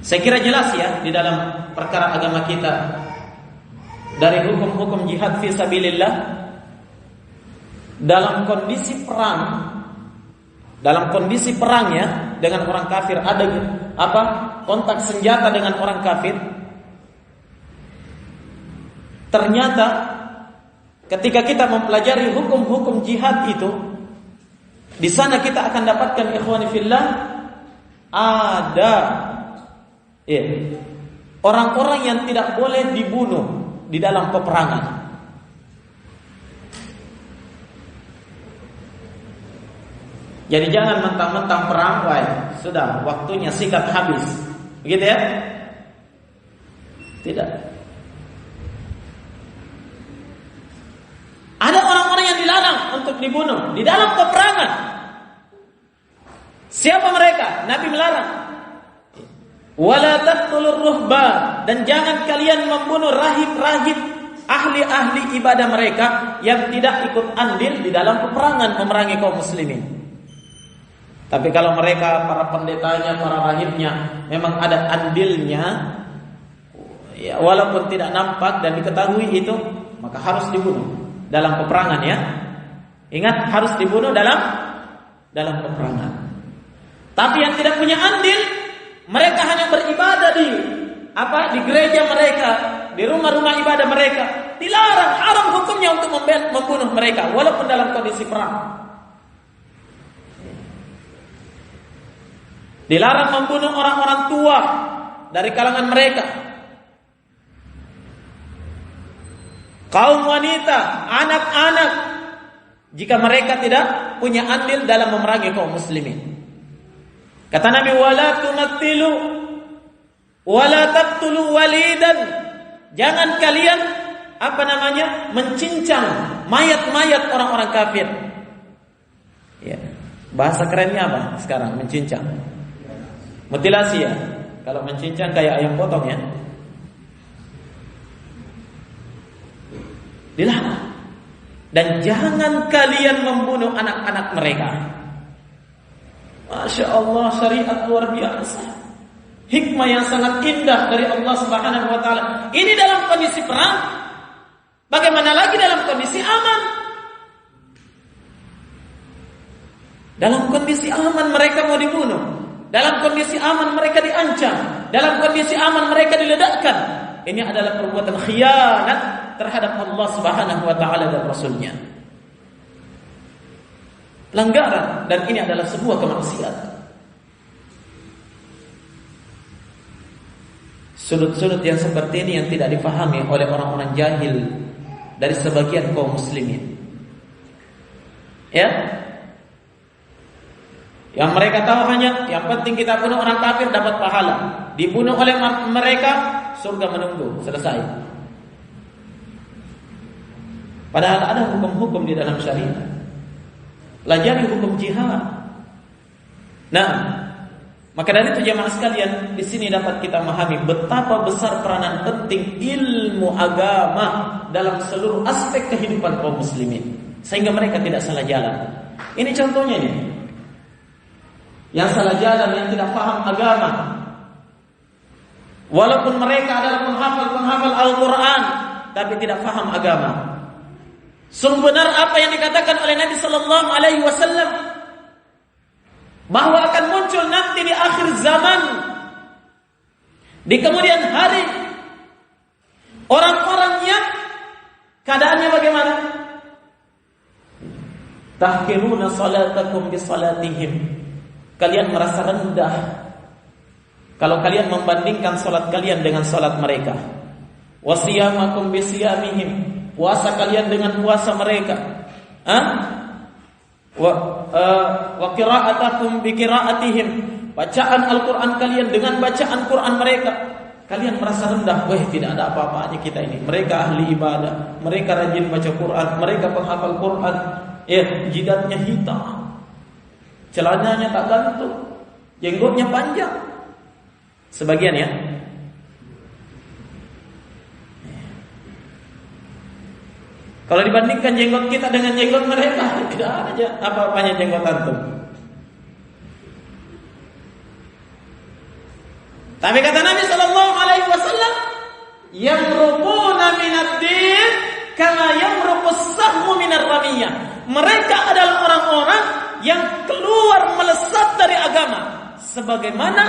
Saya kira jelas ya di dalam perkara agama kita, dari hukum-hukum jihad fi sabilillah dalam kondisi perang ya dengan orang kafir, ada kontak senjata dengan orang kafir. Ternyata ketika kita mempelajari hukum-hukum jihad itu, di sana kita akan dapatkan ikhwani fillah ada orang-orang yang tidak boleh dibunuh di dalam peperangan. Jadi jangan mentang-mentang perang, sudah waktunya sikat habis, begitu ya? Tidak. Ada orang-orang yang dilarang untuk dibunuh di dalam peperangan. Siapa mereka? Nabi melarang. Wala taqtulur ruhban, dan jangan kalian membunuh rahib-rahib, ahli-ahli ibadah mereka yang tidak ikut andil di dalam peperangan memerangi kaum muslimin. Tapi kalau mereka, para pendetanya, para rahibnya memang ada andilnya, ya, walaupun tidak nampak dan diketahui itu, maka harus dibunuh dalam peperangan ya. Ingat, harus dibunuh dalam peperangan. Tapi yang tidak punya andil, mereka hanya beribadah di gereja mereka, di rumah-rumah ibadah mereka, dilarang, haram hukumnya untuk membunuh mereka walaupun dalam kondisi perang. Dilarang membunuh orang-orang tua dari kalangan mereka, kaum wanita, anak-anak, jika mereka tidak punya andil dalam memerangi kaum muslimin. Kata Nabi, wala tumattilu wala taqtulu walidan, jangan kalian mencincang mayat-mayat orang-orang kafir. Ya. Bahasa kerennya apa sekarang? Mencincang. Mutilasi ya. Kalau mencincang kayak ayam potong ya. Dilarang. Dan jangan kalian membunuh anak-anak mereka. Masya Allah, syariat luar biasa. Hikmah yang sangat indah dari Allah Subhanahu wa ta'ala. Ini dalam kondisi perang. Bagaimana lagi dalam kondisi aman? Dalam kondisi aman mereka mau dibunuh. Dalam kondisi aman mereka diancam. Dalam kondisi aman mereka diledakkan. Ini adalah perbuatan khianat terhadap Allah Subhanahu wa ta'ala dan Rasulnya. Pelanggaran, dan ini adalah sebuah kemaksiatan. Sudut-sudut yang seperti ini yang tidak dipahami oleh orang-orang jahil dari sebagian kaum muslimin. Ya, yang mereka tahu hanya yang penting kita bunuh orang kafir dapat pahala. Dibunuh oleh mereka surga menunggu, selesai. Padahal ada hukum-hukum di dalam syariat. Pelajari hukum jihad. Nah, maka dari itu jemaah sekalian, di sini dapat kita memahami betapa besar peranan penting ilmu agama dalam seluruh aspek kehidupan kaum muslimin, sehingga mereka tidak salah jalan. Ini contohnya nih. Yang salah jalan, yang tidak paham agama. Walaupun mereka adalah penghafal Al-Quran, tapi tidak paham agama. Sungguh benar apa yang dikatakan oleh Nabi Sallallahu Alaihi Wasallam, bahwa akan muncul nanti di akhir zaman, di kemudian hari, orang-orang yang keadaannya bagaimana? Tahkiruna salatakum bi salatihim. Kalian merasa rendah kalau kalian membandingkan salat kalian dengan salat mereka. Wasiyamakum bi siyamihim. Puasa kalian dengan puasa mereka. Wa qira'atakum bi qira'atihim. Bacaan Al-Quran kalian dengan bacaan Quran mereka. Kalian merasa rendah. Wah, tidak ada apa-apanya kita ini. Mereka ahli ibadah, mereka rajin baca Quran, mereka penghafal Quran. Jidatnya hitam, celananya tak gantung, jenggotnya panjang. Sebagian ya. Kalau dibandingkan jenggot kita dengan jenggot mereka, tidak ada apa-apanya jenggot antum. Tapi kata Nabi sallallahu alaihi wasallam, yamruquna minad-din kama yamruqus sahmu minar ramiyah. Mereka adalah orang-orang yang keluar melesat dari agama sebagaimana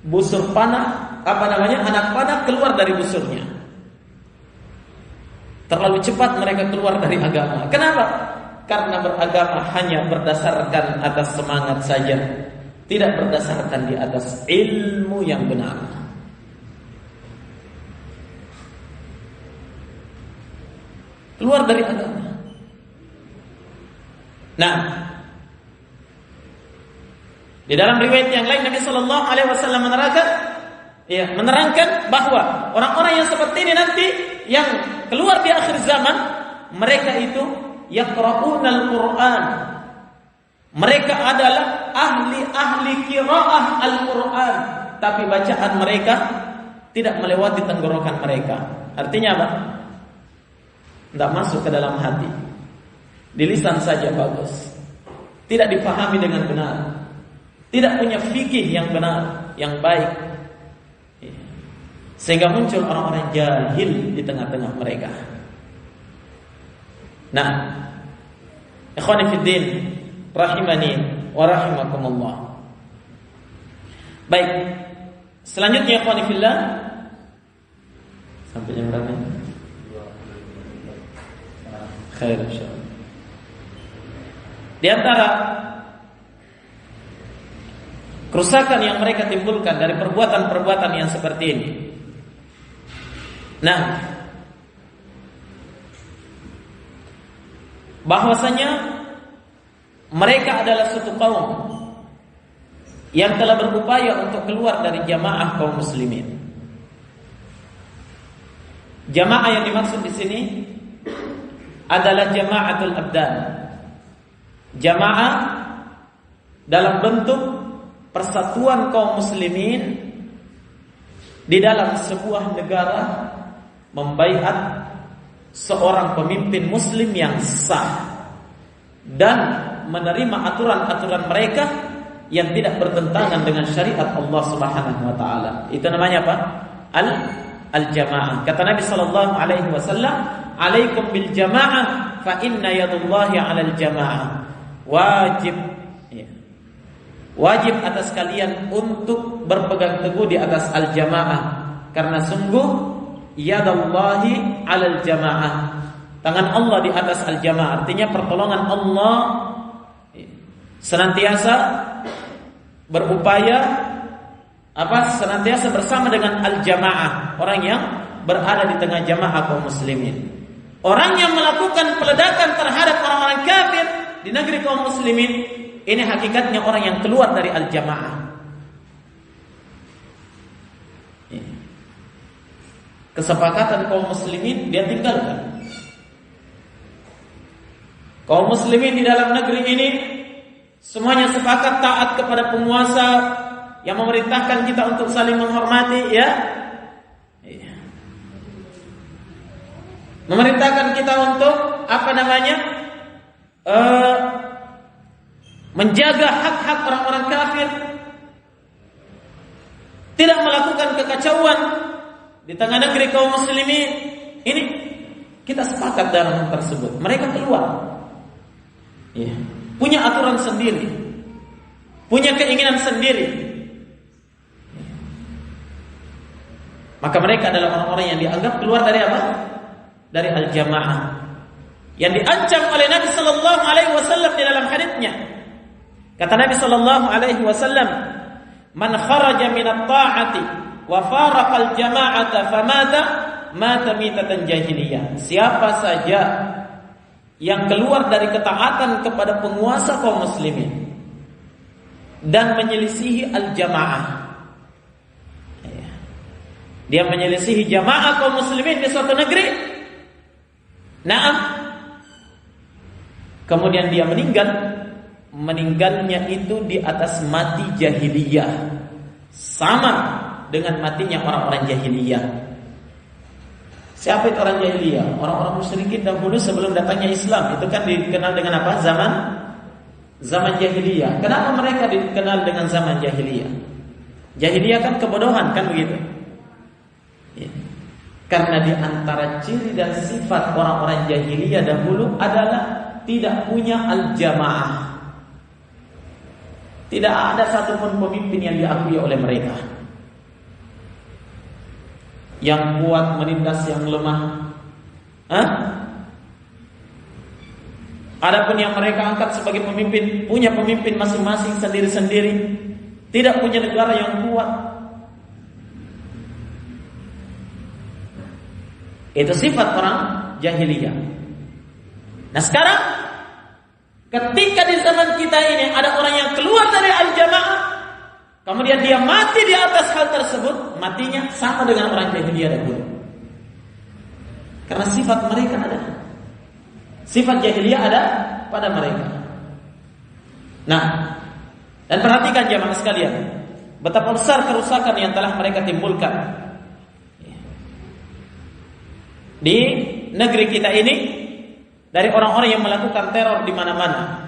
busur panah, anak panah keluar dari busurnya. Terlalu cepat mereka keluar dari agama. Kenapa? Karena beragama hanya berdasarkan atas semangat saja, tidak berdasarkan di atas ilmu yang benar. Keluar dari agama. Nah, di dalam riwayat yang lain Nabi sallallahu alaihi wasallam menerangkan bahwa orang-orang yang seperti ini nanti yang keluar di akhir zaman, mereka itu yaqra'unal Qur'an. Mereka adalah ahli qiraah Al-Qur'an, tapi bacaan mereka tidak melewati tenggorokan mereka. Artinya apa? Tidak masuk ke dalam hati. Di lisan saja bagus, tidak dipahami dengan benar, tidak punya fikih yang benar, yang baik, sehingga muncul orang-orang jahil di tengah-tengah mereka. Nah, ikhwani fiddin, rahimani wa rahimakumullah. Baik, selanjutnya ikhwani fillah, sampai jam berapa? Khair insyaallah. Di antara kerusakan yang mereka timbulkan dari perbuatan-perbuatan yang seperti ini. Nah, bahwasanya mereka adalah suatu kaum yang telah berupaya untuk keluar dari jamaah kaum muslimin. Jamaah yang dimaksud di sini adalah jamaatul abdan. Jamaah dalam bentuk persatuan kaum muslimin di dalam sebuah negara membaiat seorang pemimpin muslim yang sah dan menerima aturan-aturan mereka yang tidak bertentangan dengan syariat Allah Subhanahu wa taala. Itu namanya apa? Al-jamaah. Kata Nabi sallallahu alaihi wasallam, "Alaikum bil jamaah fa inna yadullahi 'alal jamaah." Wajib atas kalian untuk berpegang teguh di atas al-jamaah, karena sungguh yadallahi 'alal jamaah, tangan Allah di atas al-jamaah. Artinya pertolongan Allah senantiasa berupaya senantiasa bersama dengan al-jamaah, orang yang berada di tengah jamaah kaum muslimin. Orang yang melakukan peledakan terhadap orang-orang kafir di negeri kaum muslimin, ini hakikatnya orang yang keluar dari al-jamaah. Kesepakatan kaum muslimin dia tinggalkan. Kaum muslimin di dalam negeri ini semuanya sepakat taat kepada penguasa yang memerintahkan kita untuk saling menghormati, ya. Memerintahkan kita untuk menjaga hak-hak orang-orang kafir, tidak melakukan kekacauan di tengah negeri kaum muslimin. Ini kita sepakat dalam hal tersebut. Mereka keluar, punya aturan sendiri, punya keinginan sendiri. Maka mereka adalah orang-orang yang dianggap keluar dari apa? Dari al-jamaah, yang diancam oleh Nabi sallallahu alaihi wasallam di dalam haditsnya. Kata Nabi sallallahu alaihi wasallam, "Man kharaja min at-ta'ati wa faraqa al-jama'ata famata mata mitatan jahiliyah." Siapa saja yang keluar dari ketaatan kepada penguasa kaum muslimin dan menyelisihi al-jamaah, dia menyelisihi jamaah kaum muslimin di suatu negeri, kemudian dia meninggalnya itu di atas mati jahiliyah, sama dengan matinya orang-orang jahiliyah. Siapa itu orang jahiliyah? Orang-orang musyrikin dahulu sebelum datangnya Islam. Itu kan dikenal dengan apa? Zaman jahiliyah. Kenapa mereka dikenal dengan zaman jahiliyah? Jahiliyah kan kebodohan, kan begitu? Ya. Karena di antara ciri dan sifat orang-orang jahiliyah dahulu adalah tidak punya al-jamaah. Tidak ada satupun pemimpin yang diakui oleh mereka. Yang kuat menindas yang lemah. Adapun yang mereka angkat sebagai pemimpin, punya pemimpin masing-masing sendiri-sendiri, tidak punya negara yang kuat. Itu sifat orang jahiliyah. Nah sekarang, ketika di zaman kita ini ada orang yang keluar dari al-jamaah, kemudian dia mati di atas hal tersebut, matinya sama dengan orang jahiliyah dahulu. Karena sifat mereka ada. Sifat jahiliyah ada pada mereka. Nah, dan perhatikan jamaah sekalian, betapa besar kerusakan yang telah mereka timbulkan di negeri kita ini dari orang-orang yang melakukan teror di mana-mana.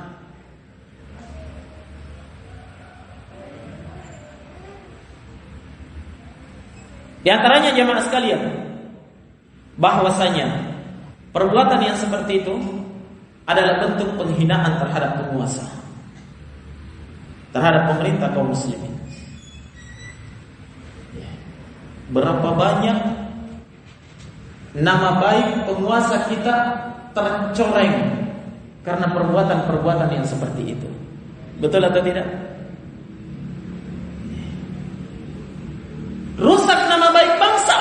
Di antaranya jamaah sekalian, bahwasanya perbuatan yang seperti itu adalah bentuk penghinaan terhadap penguasa, terhadap pemerintah kaum muslimin. Berapa banyak nama baik penguasa kita tercoreng karena perbuatan-perbuatan yang seperti itu. Betul atau tidak? Rusak nama baik bangsa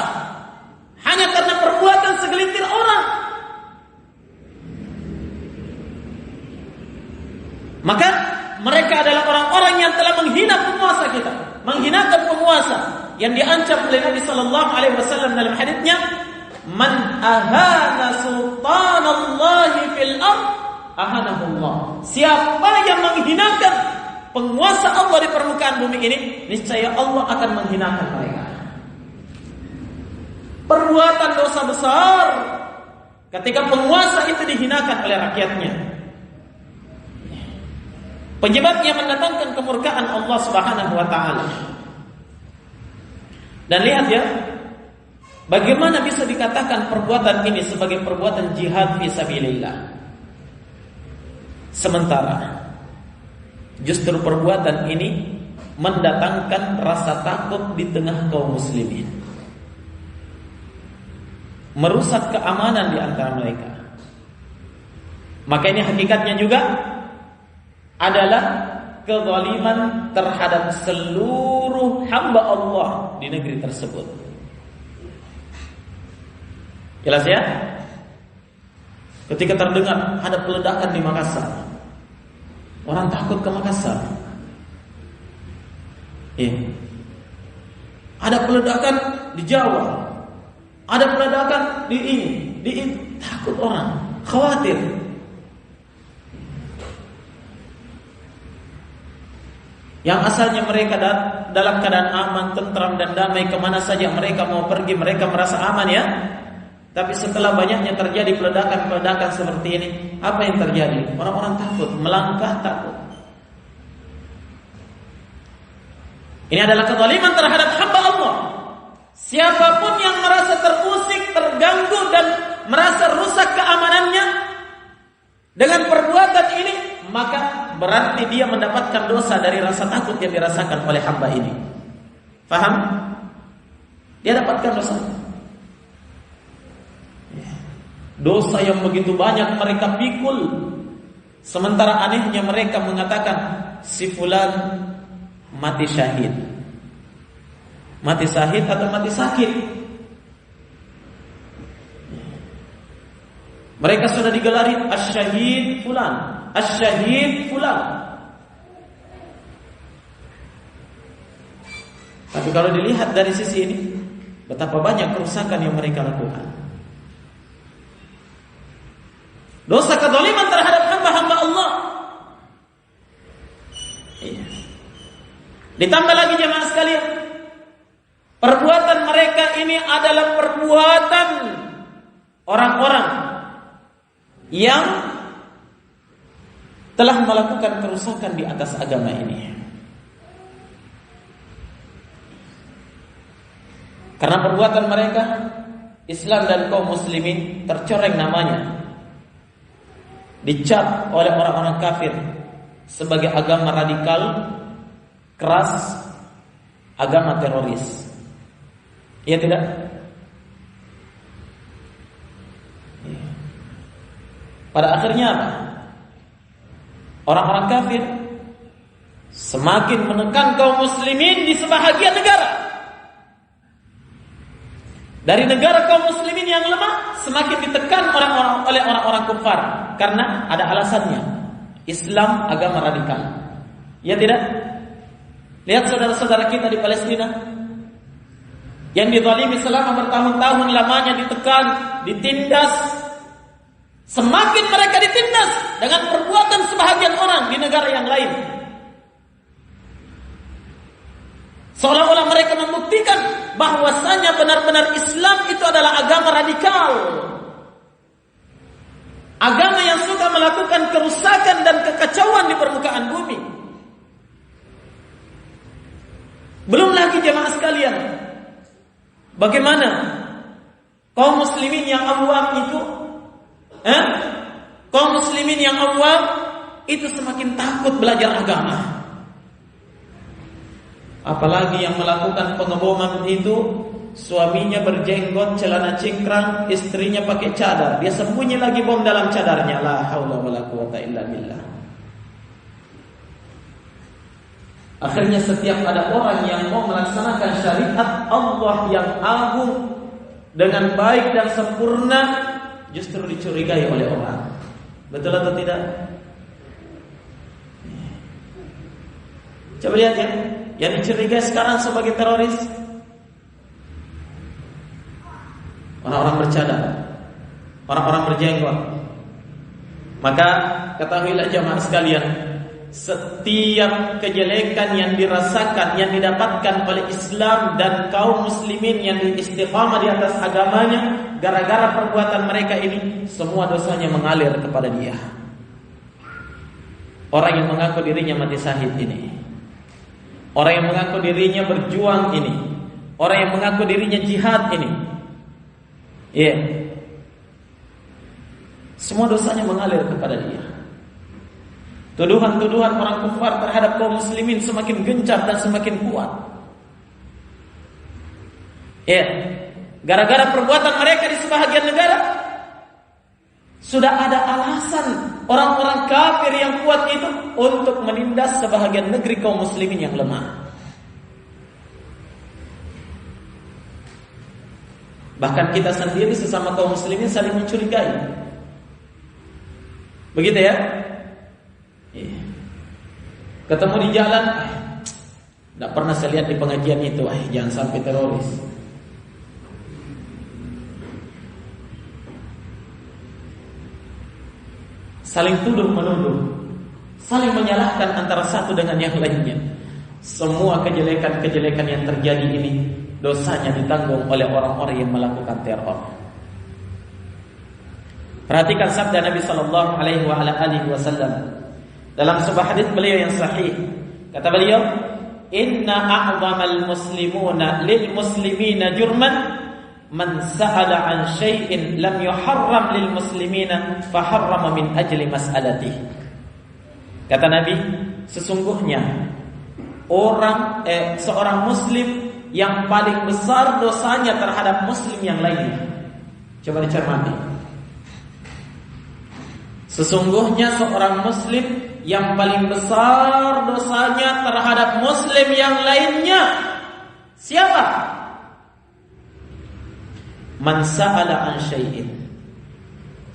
hanya karena perbuatan segelintir orang. Maka mereka adalah orang-orang yang telah menghina penguasa kita, menghinakan penguasa yang diancam oleh Nabi sallallahu alaihi wasallam dalam haditsnya, "Man ahana sultanallahi fil ard, ahanahullah." Siapa yang menghinakan penguasa Allah di permukaan bumi ini, niscaya Allah akan menghinakan mereka. Perbuatan dosa besar ketika penguasa itu dihinakan oleh rakyatnya. Penyebabnya mendatangkan kemurkaan Allah Subhanahu wa taala. Dan lihat ya, bagaimana bisa dikatakan perbuatan ini sebagai perbuatan jihad fisabilillah, sementara justru perbuatan ini mendatangkan rasa takut di tengah kaum muslimin, merusak keamanan di antara mereka. Maka ini hakikatnya juga adalah kezaliman terhadap seluruh hamba Allah di negeri tersebut. Jelas ya? Ketika terdengar ada peledakan di Makassar, orang takut ke Makassar. Ada peledakan di Jawa, ada peledakan di ini, takut orang, khawatir. Yang asalnya mereka dalam keadaan aman, tentram dan damai, kemana saja mereka mau pergi, mereka merasa aman ya. Tapi setelah banyaknya terjadi peledakan-peledakan seperti ini, apa yang terjadi? Orang-orang takut, melangkah takut. Ini adalah kezaliman terhadap hamba Allah. Siapapun yang merasa terusik, terganggu dan merasa rusak keamanannya dengan perbuatan ini, maka berarti dia mendapatkan dosa dari rasa takut yang dirasakan oleh hamba ini. Faham? Dia dapatkan dosa. Dosa yang begitu banyak mereka pikul. Sementara anehnya mereka mengatakan si fulan mati syahid. Mati syahid atau mati sakit. Mereka sudah digelari asy-syahid fulan, asy-syahid fulan. Tapi kalau dilihat dari sisi ini, betapa banyak kerusakan yang mereka lakukan. Dosa kezaliman terhadap hamba-hamba Allah. Ditambah lagi jemaah sekalian, perbuatan mereka ini adalah perbuatan orang-orang yang telah melakukan kerusakan di atas agama ini. Karena perbuatan mereka, Islam dan kaum muslimin tercoreng namanya, dicap oleh orang-orang kafir sebagai agama radikal, keras, agama teroris. Iya tidak? Pada akhirnya apa? Orang-orang kafir semakin menekan kaum muslimin di sebahagian negara. Dari negara kaum muslimin yang lemah semakin ditekan oleh orang-orang kufar. Karena ada alasannya. Islam agama radikal. Ya tidak? Lihat saudara-saudara kita di Palestina yang dizalimi selama bertahun-tahun lamanya, ditekan, ditindas. Semakin mereka ditindas dengan perbuatan sebahagian orang di negara yang lain, seolah-olah mereka membuktikan bahwasanya benar-benar Islam itu adalah agama radikal, agama yang suka melakukan kerusakan dan kekacauan di permukaan bumi. Belum lagi jemaah sekalian, bagaimana kaum muslimin yang awam itu, kaum muslimin yang awam itu semakin takut belajar agama. Apalagi yang melakukan pengeboman itu suaminya berjenggot, celana cingkrang, istrinya pakai cadar, dia sembunyi lagi bom dalam cadarnya. La haula wala quwata illa billah. Akhirnya setiap ada orang yang mau melaksanakan syariat Allah yang agung dengan baik dan sempurna, justru dicurigai oleh orang. Betul atau tidak? Coba lihat ya, yang dicurigai sekarang sebagai teroris orang-orang bercadar, orang-orang berjenggot. Maka ketahuilah jamaah sekalian, setiap kejelekan yang dirasakan, yang didapatkan oleh Islam dan kaum muslimin yang istiqamah di atas agamanya, gara-gara perbuatan mereka ini, semua dosanya mengalir kepada dia. Orang yang mengaku dirinya mati syahid ini, orang yang mengaku dirinya berjuang ini, orang yang mengaku dirinya jihad ini, semua dosanya mengalir kepada dia. Tuduhan-tuduhan orang kufar terhadap kaum muslimin semakin gencar dan semakin kuat. Gara-gara perbuatan mereka di sebahagian negara, sudah ada alasan orang-orang kafir yang kuat itu untuk menindas sebahagian negeri kaum muslimin yang lemah. Bahkan kita sendiri sesama kaum muslimin saling mencurigai. Begitu ya? Ketemu di jalan, tidak pernah saya lihat di pengajian itu, jangan sampai teroris. Saling tuduh menuduh, saling menyalahkan antara satu dengan yang lainnya. Semua kejelekan-kejelekan yang terjadi ini, dosanya ditanggung oleh orang-orang yang melakukan teror. Perhatikan sabda Nabi sallallahu alaihi wasallam dalam sebuah hadis beliau yang sahih. Kata beliau, "Inna a'zamal muslimuna lil muslimina jurman man sa'ala an syai'in lam yuharram lil muslimina fa harrama min ajli mas'alatihi." Kata Nabi, sesungguhnya seorang muslim yang paling besar dosanya terhadap muslim yang lainnya. Coba dicermati. Sesungguhnya seorang muslim yang paling besar dosanya terhadap muslim yang lainnya siapa? Man sa'ala an syai'in.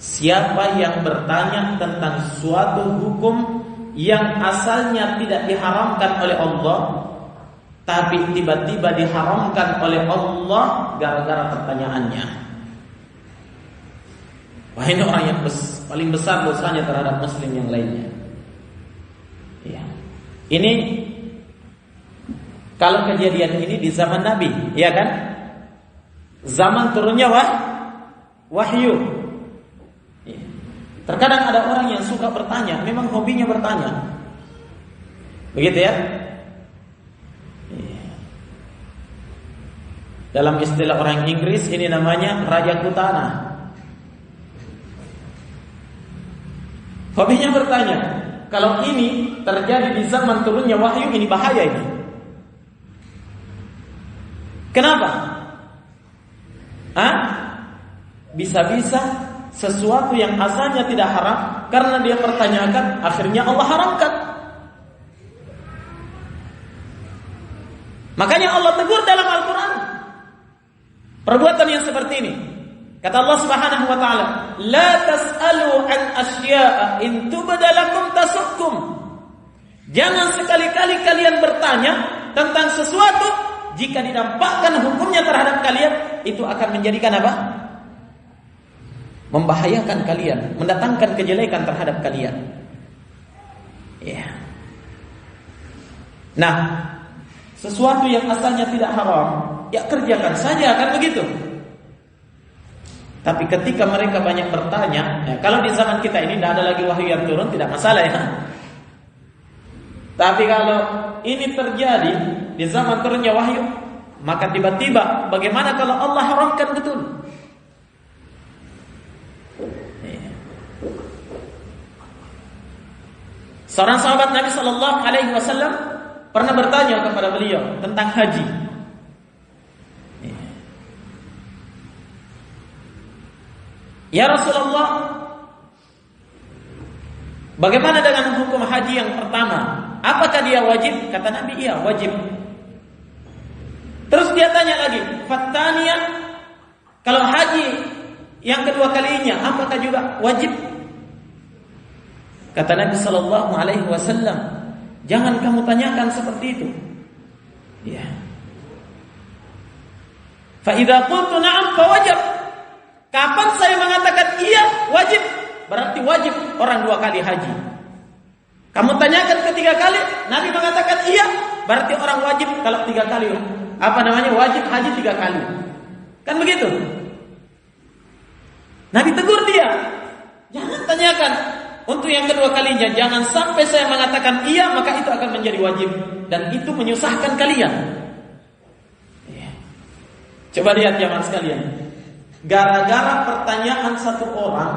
Siapa yang bertanya tentang suatu hukum yang asalnya tidak diharamkan oleh Allah, tapi tiba-tiba diharamkan oleh Allah gara-gara pertanyaannya. Wah, ini orang yang paling besar dosanya terhadap muslim yang lainnya. Ini kalau kejadian ini di zaman Nabi, ya kan? Zaman turunnya wahyu. Terkadang ada orang yang suka bertanya, memang hobinya bertanya. Begitu ya? Dalam istilah orang Inggris ini namanya Raja Kutana. Hobinya bertanya, kalau ini terjadi di zaman turunnya wahyu, ini bahaya ini. Kenapa? Bisa-bisa sesuatu yang asalnya tidak haram, karena dia pertanyakan, akhirnya Allah haramkan. Makanya Allah tegur dalam Al-Quran perbuatan yang seperti ini. Kata Allah Subhanahu wa taala, "La tas'alu an asya'a in tubda lakum tasukkum." Jangan sekali-kali kalian bertanya tentang sesuatu jika didampakkan hukumnya terhadap kalian, itu akan menjadikan apa? Membahayakan kalian, mendatangkan kejelekan terhadap kalian. Ya. Nah, sesuatu yang asalnya tidak haram, ya kerjakan saja, kan begitu. Tapi ketika mereka banyak bertanya, ya, kalau di zaman kita ini tidak ada lagi wahyu yang turun, tidak masalah ya. Tapi kalau ini terjadi di zaman turunnya wahyu, maka tiba-tiba bagaimana kalau Allah haramkan betul? Seorang sahabat Nabi Sallallahu Alaihi Wasallam pernah bertanya kepada beliau tentang haji. Ya Rasulullah, bagaimana dengan hukum haji yang pertama? Apakah dia wajib? Kata Nabi, iya wajib. Terus dia tanya lagi, Fattaniyah, kalau haji yang kedua kalinya, apakah juga wajib? Kata Nabi Sallallahu Alaihi Wasallam, jangan kamu tanyakan seperti itu. Ya. Fa idza qultu na'am fa wajib. Kapan saya mengatakan iya, wajib, berarti wajib orang 2 kali haji. Kamu tanyakan ketiga kali, Nabi mengatakan iya, berarti orang wajib kalau 3 kali. Wajib haji 3 kali. Kan begitu? Nabi tegur dia, jangan tanyakan untuk yang kedua kalinya, jangan sampai saya mengatakan iya, maka itu akan menjadi wajib dan itu menyusahkan kalian. Coba lihat jamaah sekalian. Gara-gara pertanyaan satu orang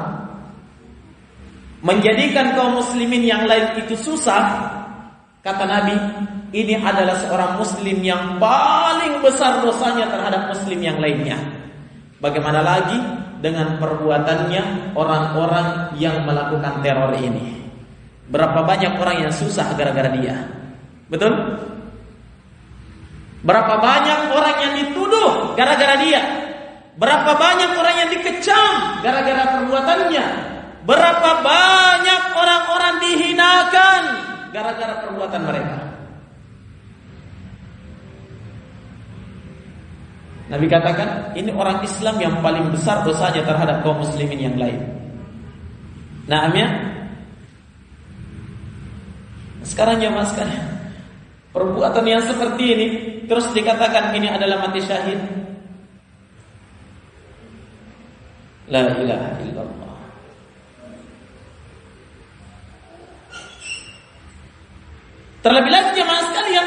menjadikan kaum muslimin yang lain itu susah, kata Nabi, ini adalah seorang muslim yang paling besar dosanya terhadap muslim yang lainnya. Bagaimana lagi dengan perbuatannya orang-orang yang melakukan teror ini? Berapa banyak orang yang susah gara-gara dia? Betul? Berapa banyak orang yang dituduh gara-gara dia? Berapa banyak orang yang dikecam gara-gara perbuatannya? Berapa banyak orang-orang dihinakan gara-gara perbuatan mereka? Nabi katakan, ini orang Islam yang paling besar dosanya terhadap kaum muslimin yang lain. Naamnya. Sekarang jemaah sekalian, perbuatan yang seperti ini terus dikatakan ini adalah mati syahid. La ilaha illallah. Terlebih lagi jemaah sekalian,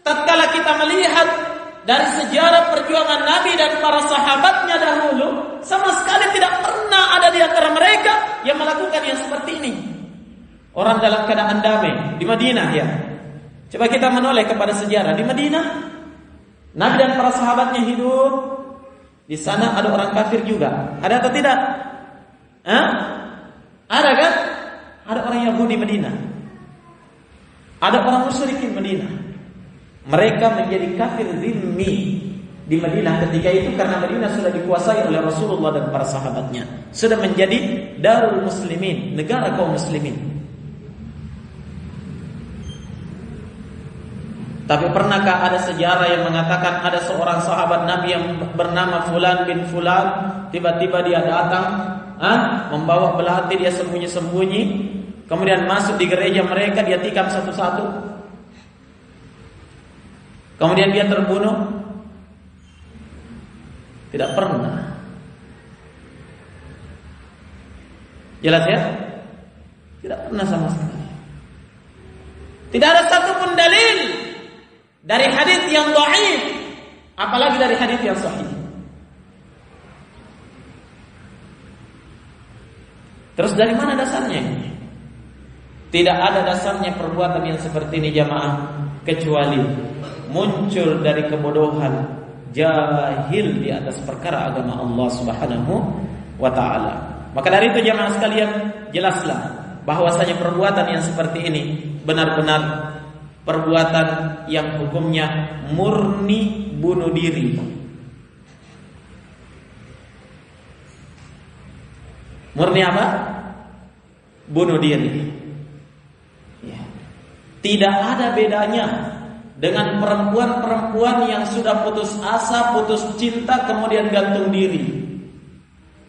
tatkala kita melihat dari sejarah perjuangan Nabi dan para sahabatnya dahulu, sama sekali tidak pernah ada di antara mereka yang melakukan yang seperti ini. Orang dalam keadaan damai di Madinah ya. Coba kita menoleh kepada sejarah di Madinah. Nabi dan para sahabatnya hidup. Di sana ada orang kafir juga. Ada atau tidak? Ada kan? Ada orang Yahudi Madinah. Ada orang musyrikin Madinah. Mereka menjadi kafir zimmi di Madinah ketika itu karena Madinah sudah dikuasai oleh Rasulullah dan para sahabatnya. Sudah menjadi darul muslimin, negara kaum muslimin. Tapi pernahkah ada sejarah yang mengatakan ada seorang sahabat Nabi yang bernama Fulan bin Fulan, tiba-tiba dia datang, membawa belati, dia sembunyi-sembunyi, kemudian masuk di gereja mereka, dia tikam satu-satu, kemudian dia terbunuh? Tidak pernah. Jelas ya? Tidak pernah sama sekali. Tidak ada satupun dalil dari hadis yang dhaif apalagi dari hadis yang sahih. Terus dari mana dasarnya? Tidak ada dasarnya perbuatan yang seperti ini jamaah, kecuali muncul dari kebodohan jahil di atas perkara agama Allah Subhanahu wa ta'ala. Maka dari itu jamaah sekalian, jelaslah bahwasanya perbuatan yang seperti ini benar-benar perbuatan yang hukumnya murni bunuh diri. Murni apa? Bunuh diri. Ya. Tidak ada bedanya dengan perempuan-perempuan yang sudah putus asa, putus cinta, kemudian gantung diri.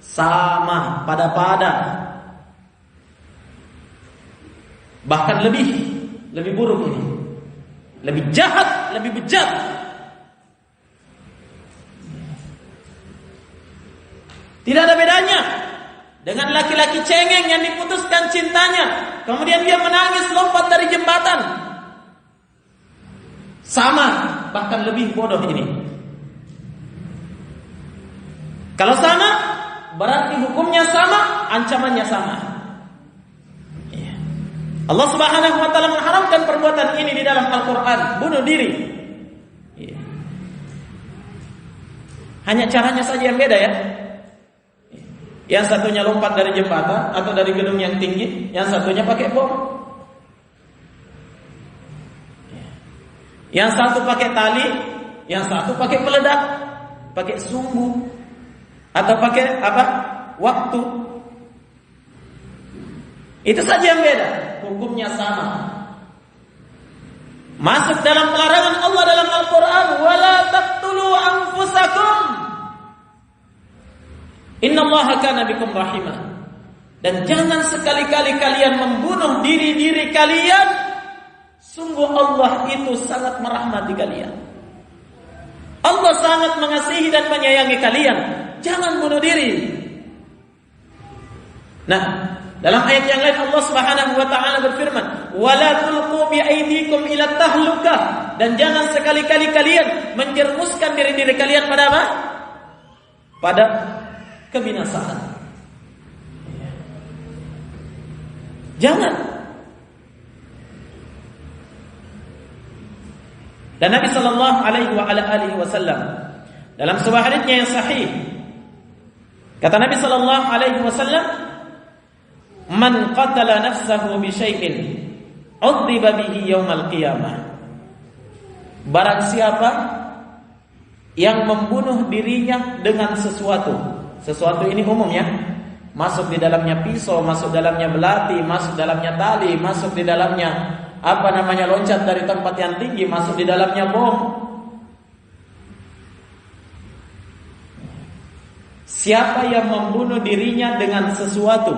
Sama, pada-pada. Bahkan lebih buruk ini. Lebih jahat, lebih bejat. Tidak ada bedanya dengan laki-laki cengeng yang diputuskan cintanya, kemudian dia menangis lompat dari jembatan. Sama, bahkan lebih bodoh ini. Kalau sama, berarti hukumnya sama, ancamannya sama. Allah Subhanahu wa ta'ala mengharamkan perbuatan ini di dalam Al-Quran, bunuh diri. Hanya caranya saja yang beda ya. Yang satunya lompat dari jembatan atau dari gedung yang tinggi, yang satunya pakai bom. Yang satu pakai tali, yang satu pakai peledak, pakai sumbu, atau pakai apa? Waktu. Itu saja yang beda, hukumnya sama. Masuk dalam pelarangan Allah dalam Al-Quran, wala taqtulu anfusakum. Innallaha kana bikum rahimah. Dan jangan sekali-kali kalian membunuh diri-diri kalian. Sungguh Allah itu sangat merahmati kalian. Allah sangat mengasihi dan menyayangi kalian. Jangan bunuh diri. Nah, dalam ayat yang lain Allah Subhanahu wa ta'ala berfirman, "Wala tulqu bi aydikum ila tahlukah." Dan jangan sekali-kali kalian menjerumuskan diri-diri kalian pada apa? Pada kebinasaan. Jangan. Dan Nabi sallallahu alaihi wasallam dalam sebuah hadisnya yang sahih, kata Nabi sallallahu alaihi wasallam, "Man qatala nafsahu bi syai'in 'udziba bihi yaumal qiyamah." Barang siapa yang membunuh dirinya dengan sesuatu ini umum ya, masuk di dalamnya pisau, masuk dalamnya belati, masuk dalamnya tali, masuk di dalamnya loncat dari tempat yang tinggi, masuk di dalamnya bom. Siapa yang membunuh dirinya dengan sesuatu,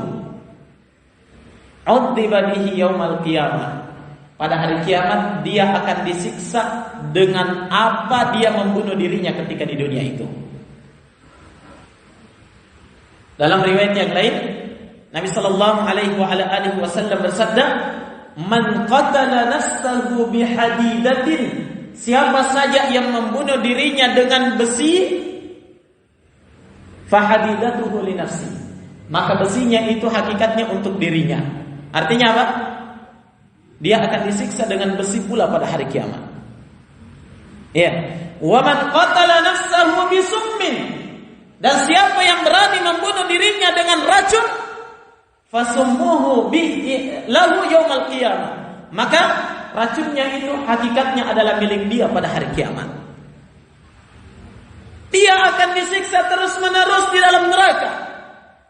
udziba bihi yaumal qiyamah, pada hari kiamat dia akan disiksa dengan apa dia membunuh dirinya ketika di dunia itu. Dalam riwayat yang lain, Nabi sallallahu alaihi wasallam bersabda, "Man qatala nafsahu bihadidatin." Siapa saja yang membunuh dirinya dengan besi, fahadidatuhu li nafsi. Maka besinya itu hakikatnya untuk dirinya. Artinya apa? Dia akan disiksa dengan besi pula pada hari kiamat. Ya. Wa man qatala nafsahu bisummin. Dan siapa yang berani membunuh dirinya dengan racun, fasummuhu lahu yaumal qiyamah. Maka racunnya itu hakikatnya adalah milik dia pada hari kiamat. Dia akan disiksa terus-menerus di dalam neraka.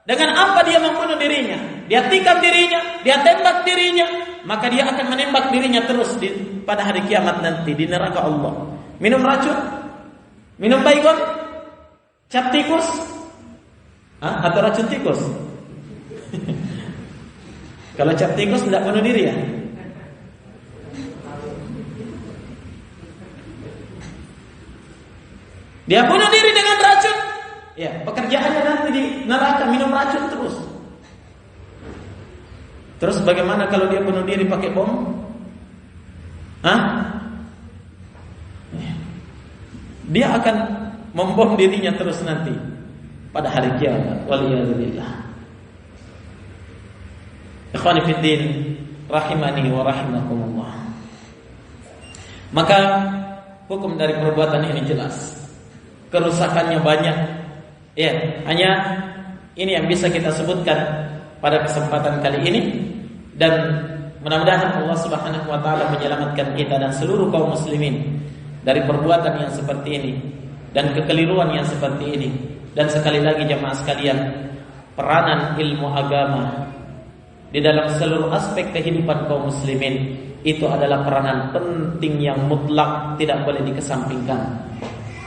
Dengan apa dia membunuh dirinya? Dia tikam dirinya, dia tembak dirinya, maka dia akan menembak dirinya terus pada hari kiamat nanti di neraka Allah. Minum racun? Minum baygon? Cap tikus? Atau racun tikus? Kalau cap tikus tidak bunuh diri ya? Dia bunuh diri dengan racun. Ya, pekerjaannya nanti di neraka minum racun terus. Terus bagaimana kalau dia bunuh diri pakai bom? dia akan membom dirinya terus nanti pada hari kiamat. Waliyadzubillah. Ikhwani fid din, rahimani wa rahimakumullah. Maka hukum dari perbuatan ini jelas. Kerusakannya banyak. Ya, hanya ini yang bisa kita sebutkan pada kesempatan kali ini, dan mudah-mudahan Allah Subhanahu wa taala menyelamatkan kita dan seluruh kaum muslimin dari perbuatan yang seperti ini dan kekeliruan yang seperti ini. Dan sekali lagi jemaah sekalian, peranan ilmu agama di dalam seluruh aspek kehidupan kaum muslimin itu adalah peranan penting yang mutlak, tidak boleh dikesampingkan.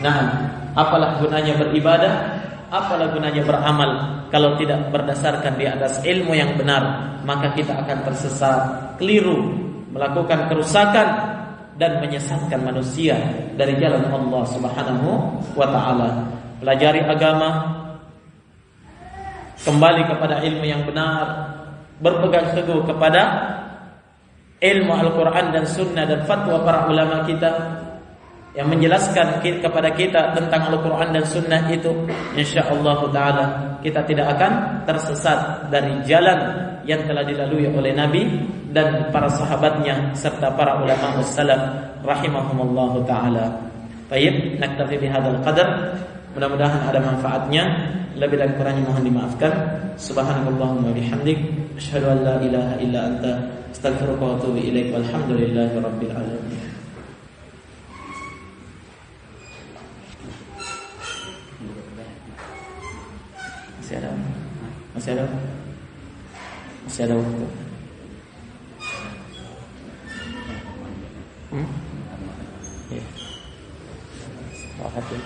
Nah, apalah gunanya beribadah, apalah gunanya beramal kalau tidak berdasarkan di atas ilmu yang benar, maka kita akan tersesat, keliru, melakukan kerusakan dan menyesatkan manusia dari jalan Allah Subhanahu wa taala. Pelajari agama, kembali kepada ilmu yang benar, berpegang teguh kepada ilmu Al-Quran dan Sunnah dan fatwa para ulama kita yang menjelaskan kepada kita tentang Al-Quran dan Sunnah itu, insyaallah ta'ala kita tidak akan tersesat dari jalan yang telah dilalui oleh Nabi dan para sahabatnya serta para ulama salaf rahimahumullah ta'ala. Baik, naktafi bihadzal qadar. Mudah-mudahan ada manfaatnya. Lebih dan kurangnya mohon dimaafkan. Subhanakallahumma bihamdik, asyhadu an la ilaha illa anta, astaghfiruka wa atubu ilaik. Walhamdulillahi rabbil alamin. Masih ada waktu. Ya. Rahat ya.